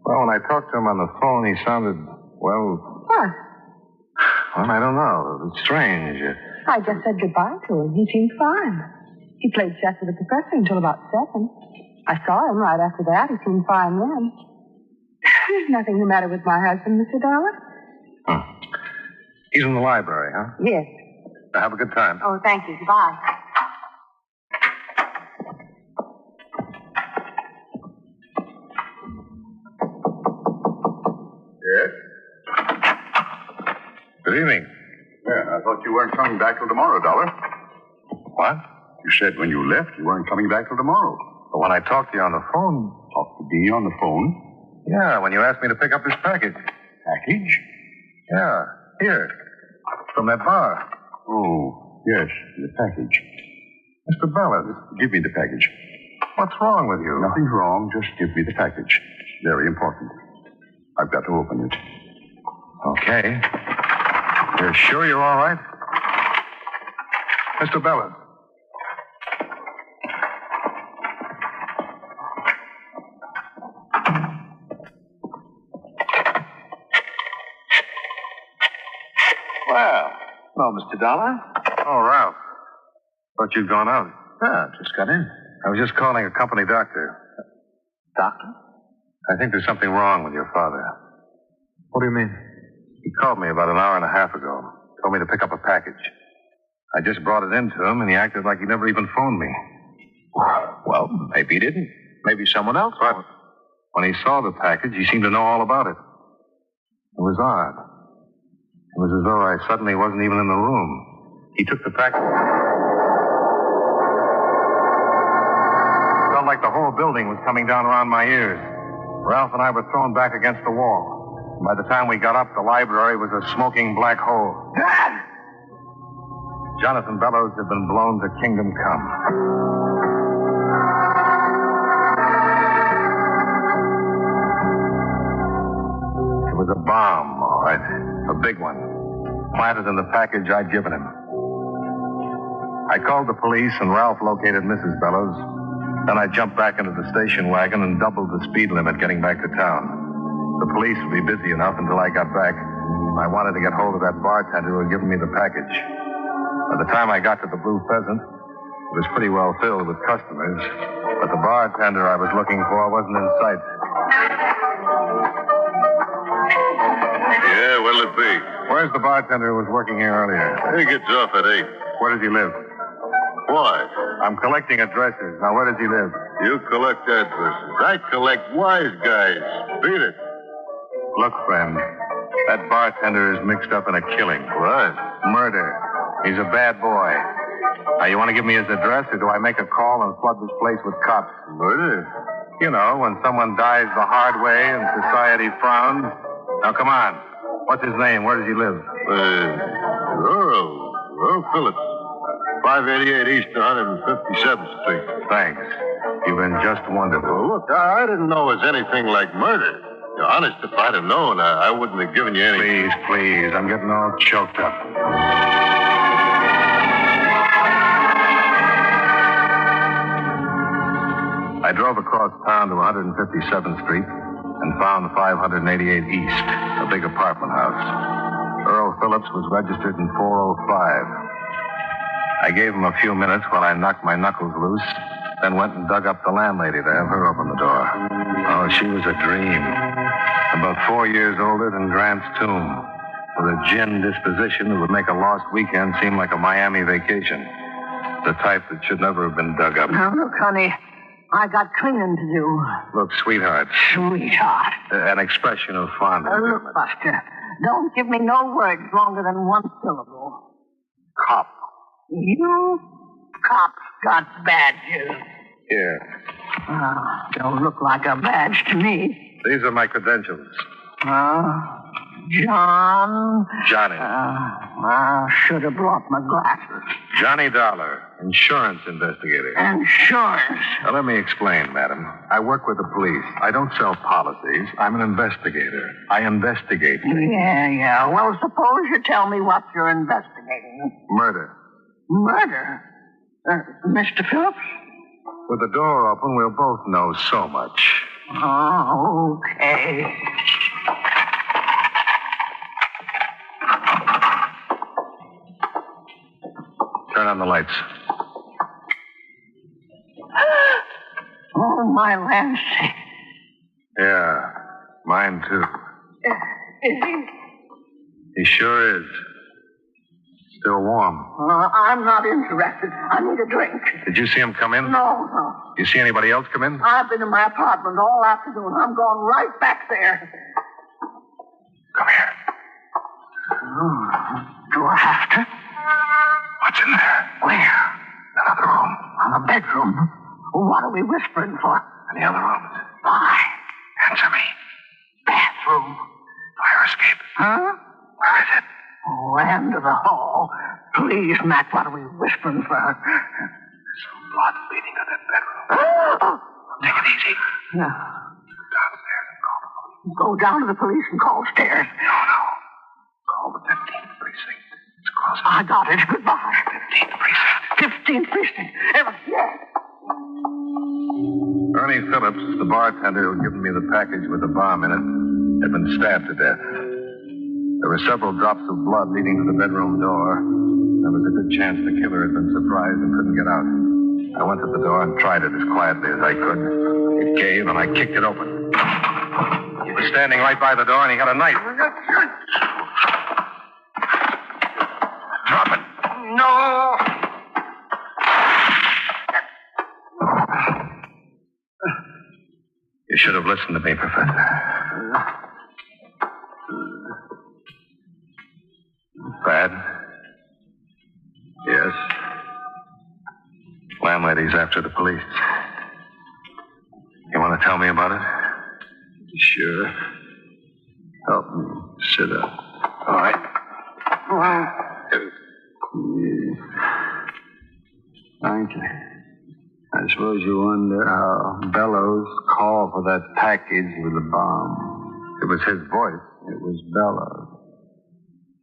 O: Well, when I talked to him on the phone, he sounded, well...
D: What?
O: Well, I don't know. It's strange.
D: I just said goodbye to him. He seemed fine. He played chess with the professor until about 7. I saw him right after that. He seemed fine then. There's nothing the matter with my husband, Mr. Dollar.
O: Huh. He's in the library, huh?
D: Yes.
O: Have a good time.
D: Oh, thank you. Goodbye.
I: Yes?
O: Good evening.
I: Yeah, I thought you weren't coming back till tomorrow, Dollar.
O: What?
I: You said when you left you weren't coming back till tomorrow.
O: But when I talked to you on the phone...
I: Talked to me on the phone?
O: Yeah, when you asked me to pick up this package.
I: Package?
O: Yeah, here. From that bar.
I: Oh, yes, the package.
O: Mr. Bellows.
I: Give me the package.
O: What's wrong with you?
I: Nothing's wrong. Just give me the package. Very important. I've got to open it.
O: Okay. You're sure you're all right? Mr. Bellows.
S: Well, hello, Mr. Dollar.
O: Oh, Ralph. Thought you'd gone out.
S: Ah, just got in.
O: I was just calling a company doctor.
S: Doctor?
O: I think there's something wrong with your father.
S: What do you mean?
O: He called me about an hour and a half ago. Told me to pick up a package. I just brought it in to him, and he acted like he never even phoned me.
S: Well, maybe he didn't. Maybe someone else.
O: But when he saw the package, he seemed to know all about it. It was odd. It was as though I suddenly wasn't even in the room. He took the package. Felt like the whole building was coming down around my ears. Ralph and I were thrown back against the wall. And by the time we got up, the library was a smoking black hole. Dad! Jonathan Bellows had been blown to kingdom come. bomb, all right. A big one. Planted in the package I'd given him. I called the police, and Ralph located Mrs. Bellows. Then I jumped back into the station wagon and doubled the speed limit getting back to town. The police would be busy enough until I got back. I wanted to get hold of that bartender who had given me the package. By the time I got to the Blue Pheasant, it was pretty well filled with customers, but the bartender I was looking for wasn't in sight.
P: Yeah, what'll it be?
O: Where's the bartender who was working here earlier?
P: He gets off at 8.
O: Where does he live?
P: Why?
O: I'm collecting addresses. Now, where does he live?
P: You collect addresses. I collect wise guys. Beat it.
O: Look, friend, that bartender is mixed up in a killing.
P: What?
O: Murder. He's a bad boy. Now, you want to give me his address, or do I make a call and flood this place with cops?
P: Murder?
O: You know, when someone dies the hard way and society frowns. Now, come on. What's his name? Where does he live?
P: Earl Phillips. 588 East 157th Street.
O: Thanks. You've been just wonderful.
P: Well, look, I didn't know it was anything like murder. Honest, if I'd have known, I wouldn't have given you any...
O: Please. I'm getting all choked up. I drove across town to 157th Street and found 588 East, a big apartment house. Earl Phillips was registered in 405. I gave him a few minutes while I knocked my knuckles loose, then went and dug up the landlady to have her open the door. Oh, she was a dream. About 4 years older than Grant's tomb, with a gin disposition that would make a lost weekend seem like a Miami vacation. The type that should never have been dug up.
N: Now, look, honey, I got cleaning to do.
O: Look, sweetheart.
N: Sweetheart.
O: An expression of fondness.
N: Look, Buster, don't give me no words longer than one syllable.
O: Cop.
N: You cops got badges.
O: Here.
N: Don't look like a badge to me.
O: These are my credentials.
N: John?
O: Johnny.
N: I should have brought my glasses.
O: Johnny Dollar, insurance investigator.
N: Insurance?
O: Now, let me explain, madam. I work with the police. I don't sell policies. I'm an investigator. I investigate things.
N: Yeah. Well, suppose you tell me what you're investigating.
O: Murder.
N: Murder? Mr. Phillips?
O: With the door open, we'll both know so much.
N: Oh, okay.
O: Turn on the lights.
N: Oh, my land sakes.
O: Yeah, mine too.
N: Is he?
O: He sure is. Still warm.
N: I'm not interested. I need a drink.
O: Did you see him come in?
N: No.
O: You see anybody else come in?
N: I've been in my apartment all afternoon. I'm going right back there.
O: Come here.
N: Do I have to?
O: What's in there?
N: Where?
O: Another room.
N: A bedroom. What are we whispering for?
O: In the other rooms.
N: Why?
O: Answer me.
N: Bathroom.
O: Fire escape.
N: Huh?
O: Where is it?
N: Oh, end of the hall. Please, Mac, what are we whispering for?
O: There's some blood leading to that bedroom. Take it easy.
N: Yeah.
O: Downstairs and call the police.
N: Go down to the police and call stairs.
O: No. Call the 15th precinct. It's close.
N: I got it. Goodbye.
O: 15th precinct.
N: 15th precinct. Yes.
O: Ernie Phillips, the bartender who had given me the package with the bomb in it, had been stabbed to death. There were several drops of blood leading to the bedroom door. There was a good chance the killer had been surprised and couldn't get out. I went to the door and tried it as quietly as I could. It gave, and I kicked it open. He was standing right by the door, and he had a knife. Drop it.
N: No.
O: You should have listened to me, Professor. Bad? Yes. Landlady's after the police. You want to tell me about it? Sure. Help me. Sit up. All right.
R: Thank you. I suppose you wonder how Bellows called for that package with the bomb.
O: It was his voice.
H: It was Bellows.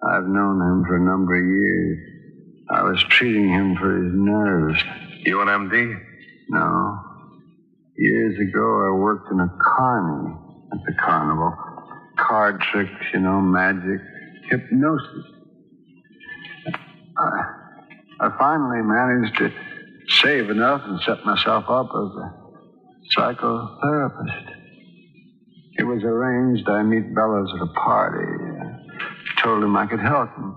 H: I've known him for a number of years. I was treating him for his nerves.
O: You an MD?
H: No. Years ago, I worked in a carny at the carnival. Card tricks, magic, hypnosis. I finally managed to save enough and set myself up as a psychotherapist. It was arranged I meet Bellows at a party. I told him I could help him.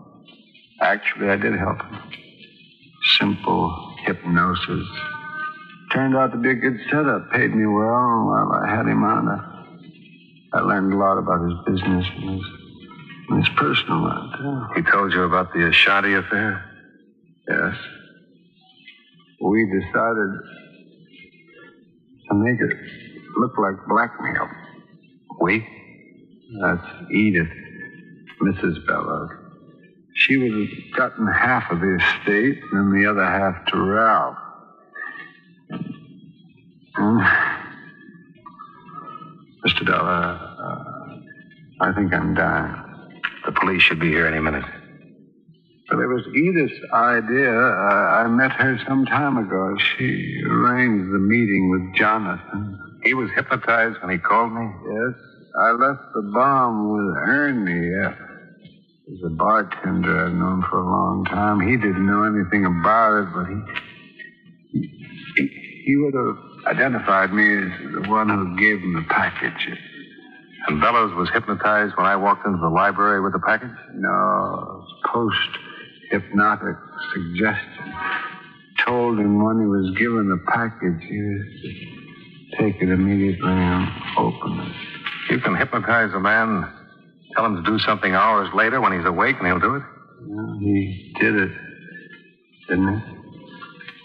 H: Actually, I did help him. Simple hypnosis. Turned out to be a good setup. Paid me well while I had him on. I learned a lot about his business and his personal life, too.
O: He told you about the Ashanti affair?
H: Yes. We decided to make it look like blackmail.
O: We?
H: That's Edith, Mrs. Bellows. She would have gotten half of the estate and the other half to Ralph. Mr. Dollar, I think I'm dying.
O: The police should be here any minute.
H: Well, it was Edith's idea. I met her some time ago. She arranged the meeting with Jonathan.
O: He was hypnotized when he called me?
H: Yes. I left the bomb with Ernie. He's a bartender I've known for a long time. He didn't know anything about it, but he would have identified me as the one who gave him the package.
O: And Bellows was hypnotized when I walked into the library with the package?
H: No, post-hypnotic suggestion. Told him when he was given the package, he was to take it immediately and open it.
O: You can hypnotize a man, tell him to do something hours later when he's awake, and he'll do it?
H: Well, he did it, didn't he?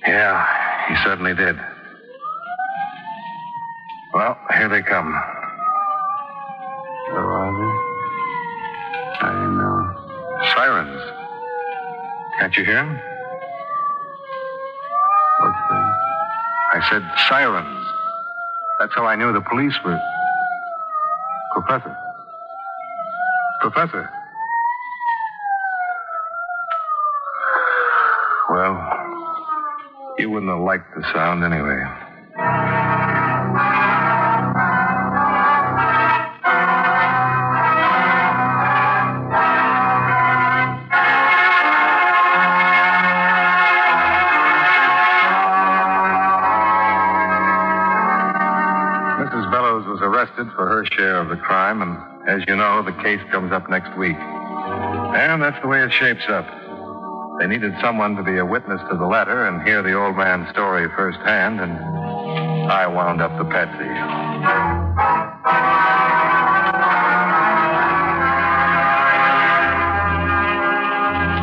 O: Yeah, he certainly did. Well, here they come.
H: Where are they? I don't know.
O: Sirens. Can't you hear them?
H: What's that?
O: I said sirens. That's how I knew the police were... Professor. Well, you wouldn't have liked the sound anyway. Mrs. Bellows was arrested for her share of the crime, and as you know, the case comes up next week. And that's the way it shapes up. They needed someone to be a witness to the letter and hear the old man's story firsthand, and I wound up the patsy.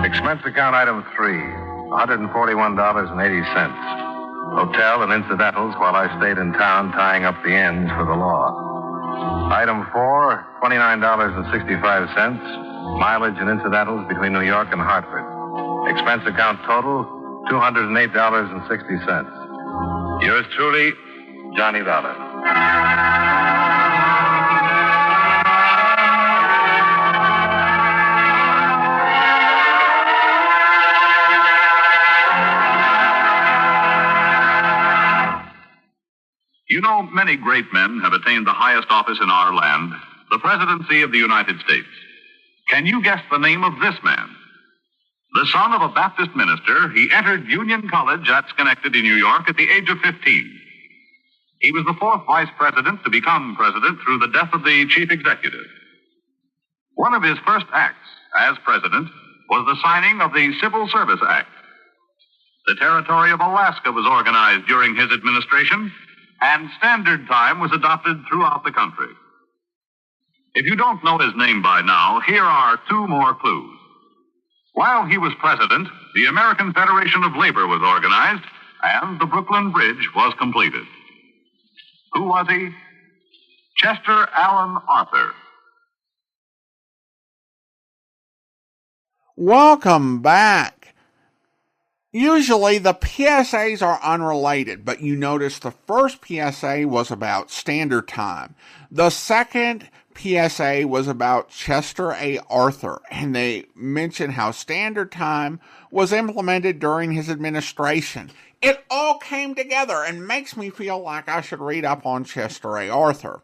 O: Expense account item 3, $141.80. Hotel and incidentals while I stayed in town tying up the ends for the law. Item 4, $29.65. Mileage and incidentals between New York and Hartford. Expense account total, $208.60. Yours truly, Johnny Dollar.
Q: You know, many great men have attained the highest office in our land, the presidency of the United States. Can you guess the name of this man? The son of a Baptist minister, he entered Union College at Schenectady, New York, at the age of 15. He was the fourth vice president to become president through the death of the chief executive. One of his first acts as president was the signing of the Civil Service Act. The territory of Alaska was organized during his administration, and standard time was adopted throughout the country. If you don't know his name by now, here are two more clues. While he was president, the American Federation of Labor was organized, and the Brooklyn Bridge was completed. Who was he? Chester Allen Arthur.
A: Welcome back. Usually the PSAs are unrelated, but you notice the first PSA was about standard time. The second PSA was about Chester A. Arthur, and they mentioned how Standard Time was implemented during his administration. It all came together and makes me feel like I should read up on Chester A. Arthur.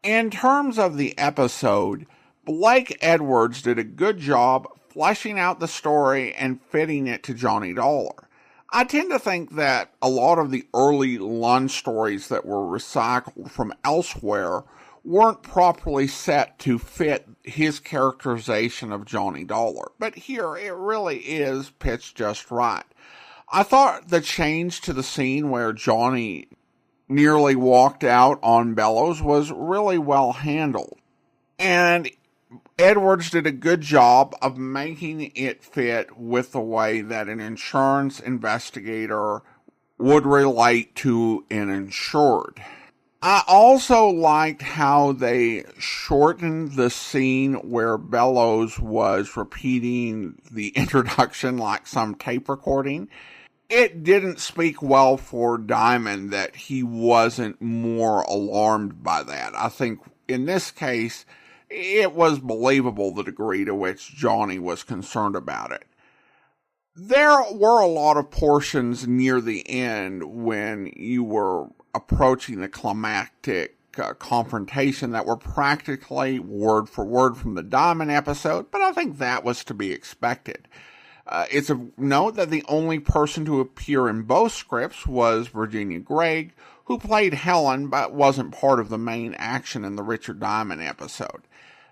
A: In terms of the episode, Blake Edwards did a good job fleshing out the story and fitting it to Johnny Dollar. I tend to think that a lot of the early Lund stories that were recycled from elsewhere weren't properly set to fit his characterization of Johnny Dollar. But here, it really is pitched just right. I thought the change to the scene where Johnny nearly walked out on Bellows was really well handled. And Edwards did a good job of making it fit with the way that an insurance investigator would relate to an insured. I also liked how they shortened the scene where Bellows was repeating the introduction like some tape recording. It didn't speak well for Diamond that he wasn't more alarmed by that. I think in this case, it was believable the degree to which Johnny was concerned about it. There were a lot of portions near the end when you were approaching the climactic confrontation that were practically word for word from the Diamond episode, but I think that was to be expected. It's of note that the only person to appear in both scripts was Virginia Gregg, who played Helen but wasn't part of the main action in the Richard Diamond episode.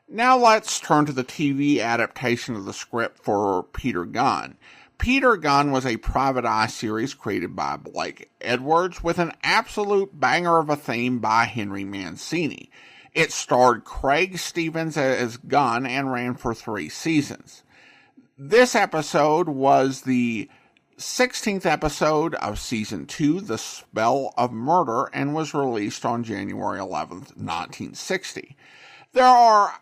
A: Now let's turn to the TV adaptation of the script for Peter Gunn. Peter Gunn was a private eye series created by Blake Edwards with an absolute banger of a theme by Henry Mancini. It starred Craig Stevens as Gunn and ran for 3 seasons. This episode was the 16th episode of Season 2, The Spell of Murder, and was released on January 11th, 1960. There are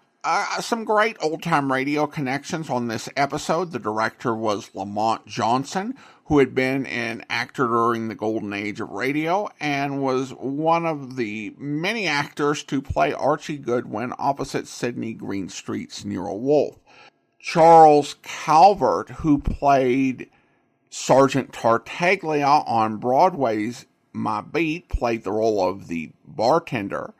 A: some great old-time radio connections on this episode. The director was Lamont Johnson, who had been an actor during the golden age of radio and was one of the many actors to play Archie Goodwin opposite Sidney Greenstreet's Nero Wolfe. Charles Calvert, who played Sergeant Tartaglia on Broadway's My Beat, played the role of the bartender.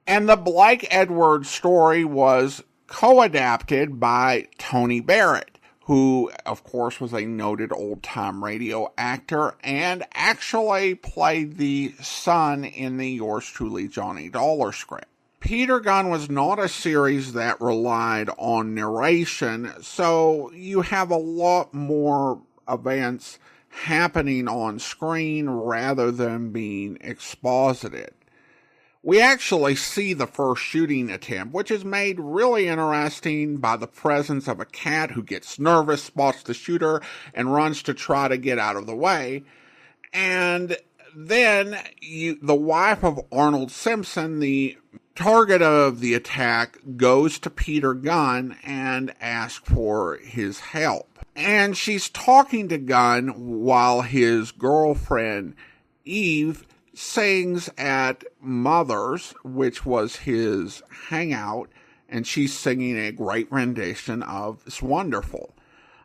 A: And the Blake Edwards story was co-adapted by Tony Barrett, who, of course, was a noted old-time radio actor and actually played the son in the Yours Truly Johnny Dollar script. Peter Gunn was not a series that relied on narration, so you have a lot more events happening on screen rather than being exposited. We actually see the first shooting attempt, which is made really interesting by the presence of a cat who gets nervous, spots the shooter, and runs to try to get out of the way. And then the wife of Arnold Simpson, the target of the attack, goes to Peter Gunn and asks for his help. And she's talking to Gunn while his girlfriend, Eve, sings at Mother's, which was his hangout, and she's singing a great rendition of It's Wonderful.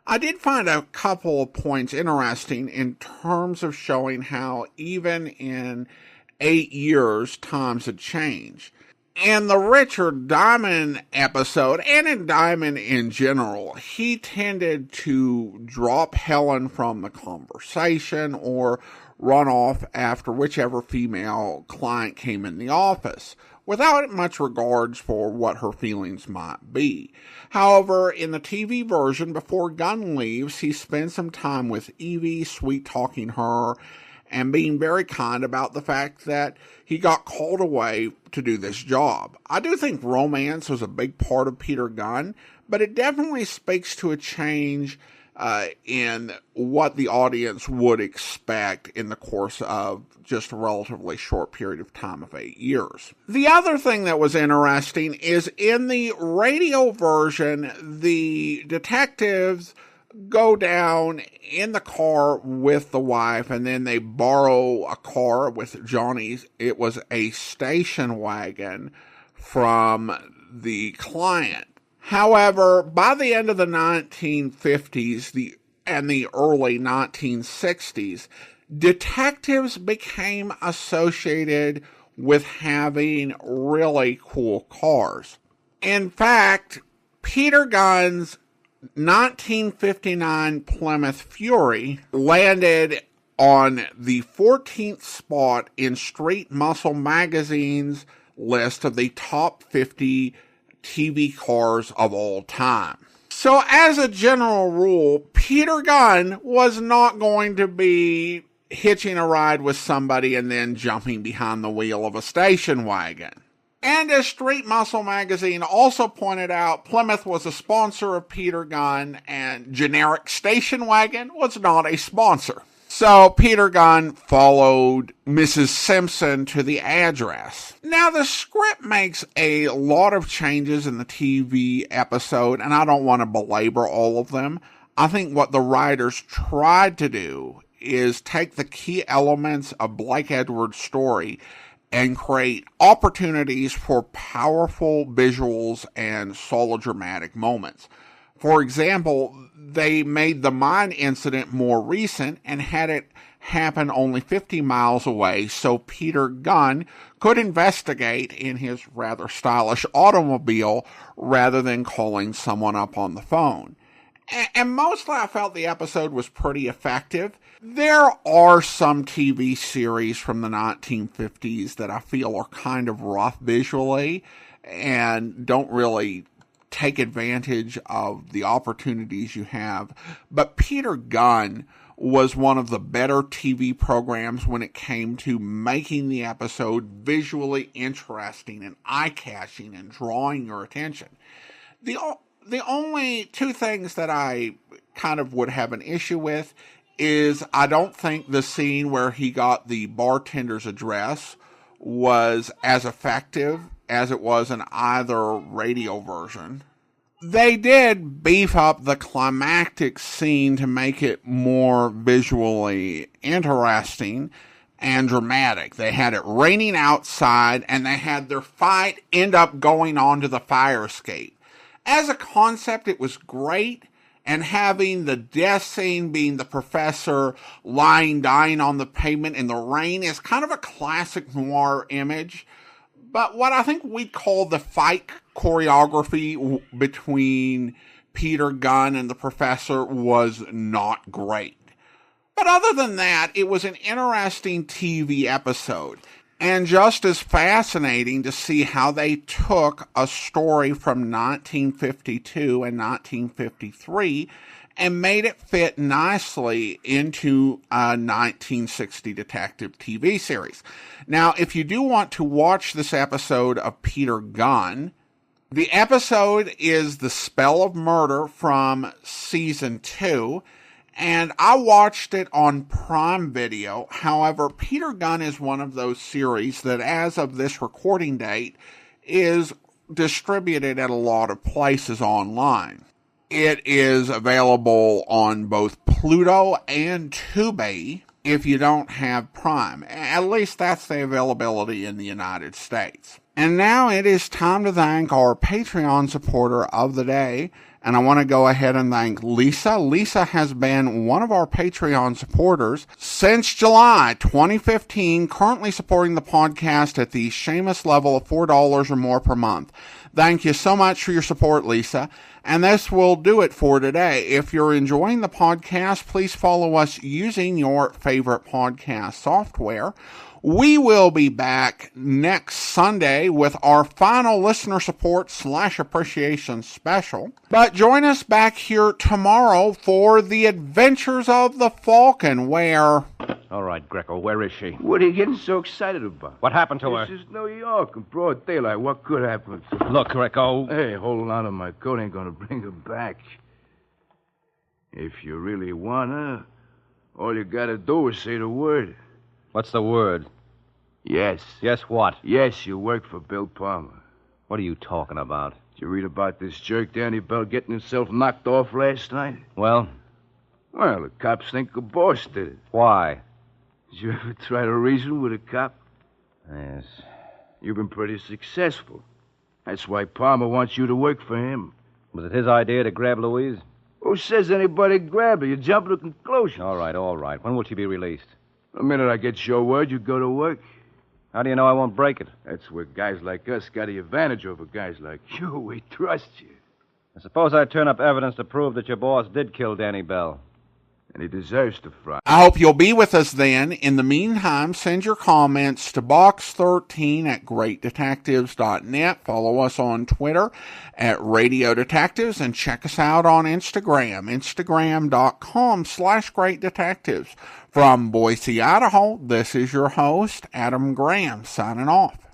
A: I did find a couple of points interesting in terms of showing how even in 8 years, times had changed. In the Richard Diamond episode, and in Diamond in general, he tended to drop Helen from the conversation or run off after whichever female client came in the office, without much regards for what her feelings might be. However, in the TV version, before Gunn leaves, he spends some time with Evie, sweet-talking her, and being very kind about the fact that he got called away to do this job. I do think romance was a big part of Peter Gunn, but it definitely speaks to a change in what the audience would expect in the course of just a relatively short period of time of 8 years. The other thing that was interesting is in the radio version, the detectives go down in the car with the wife, and then they borrow a car with Johnny's. It was a station wagon from the client. However, by the end of the 1950s and the early 1960s, detectives became associated with having really cool cars. In fact, Peter Gunn's 1959 Plymouth Fury landed on the 14th spot in Street Muscle magazine's list of the top 50 TV cars of all time. So as a general rule, Peter Gunn was not going to be hitching a ride with somebody and then jumping behind the wheel of a station wagon. And as Street Muscle magazine also pointed out, Plymouth was a sponsor of Peter Gunn, and generic station wagon was not a sponsor. So Peter Gunn followed Mrs. Simpson to the address. Now the script makes a lot of changes in the TV episode, and I don't want to belabor all of them. I think what the writers tried to do is take the key elements of Blake Edwards' story and create opportunities for powerful visuals and solid dramatic moments. For example, they made the mine incident more recent and had it happen only 50 miles away so Peter Gunn could investigate in his rather stylish automobile rather than calling someone up on the phone. And mostly I felt the episode was pretty effective. There are some TV series from the 1950s that I feel are kind of rough visually and don't really take advantage of the opportunities you have. But Peter Gunn was one of the better TV programs when it came to making the episode visually interesting and eye-catching and drawing your attention. The only two things that I kind of would have an issue with is I don't think the scene where he got the bartender's address was as effective as it was in either radio version. They did beef up the climactic scene to make it more visually interesting and dramatic. They had it raining outside, and they had their fight end up going onto the fire escape. As a concept, it was great, and having the death scene being the professor lying, dying on the pavement in the rain is kind of a classic noir image. But what I think we'd call the fight choreography between Peter Gunn and the professor was not great. But other than that, it was an interesting TV episode, and just as fascinating to see how they took a story from 1952 and 1953 and made it fit nicely into a 1960 detective TV series. Now, if you do want to watch this episode of Peter Gunn, the episode is The Spell of Murder from Season 2, and I watched it on Prime Video. However, Peter Gunn is one of those series that, as of this recording date, is distributed at a lot of places online. It is available on both Pluto and Tubi if you don't have Prime. At least that's the availability in the United States. And now it is time to thank our Patreon supporter of the day. And I want to go ahead and thank Lisa. Lisa has been one of our Patreon supporters since July 2015, currently supporting the podcast at the Seamus level of $4 or more per month. Thank you so much for your support, Lisa. And this will do it for today. If you're enjoying the podcast, please follow us using your favorite podcast software. We will be back next Sunday with our final listener support / appreciation special. But join us back here tomorrow for the Adventures of the Falcon, where...
T: All right, Greco, where is she?
U: What are you getting so excited about?
T: What happened to her?
U: This is New York in broad daylight. What could happen?
T: Look, Greco.
U: Hey, holding on to my coat ain't gonna bring her back. If you really want her, all you gotta do is say the word.
T: What's the word?
U: Yes.
T: Yes, what?
U: Yes, you work for Bill Palmer.
T: What are you talking about?
U: Did you read about this jerk Danny Bell getting himself knocked off last night?
T: Well?
U: Well, the cops think the boss did it.
T: Why?
U: Did you ever try to reason with a cop?
T: Yes.
U: You've been pretty successful. That's why Palmer wants you to work for him.
T: Was it his idea to grab Louise?
U: Who says anybody grabbed her? You jump to conclusions.
T: All right. When will she be released?
U: The minute I get your word, you go to work.
T: How do you know I won't break it?
U: That's where guys like us got the advantage over guys like you. We trust you.
T: I suppose I turn up evidence to prove that your boss did kill Danny Bell.
U: And he deserves to fry.
A: I hope you'll be with us then. In the meantime, send your comments to box13@greatdetectives.net. Follow us on Twitter at Radio Detectives and check us out on Instagram, instagram.com/greatdetectives. From Boise, Idaho, this is your host, Adam Graham, signing off.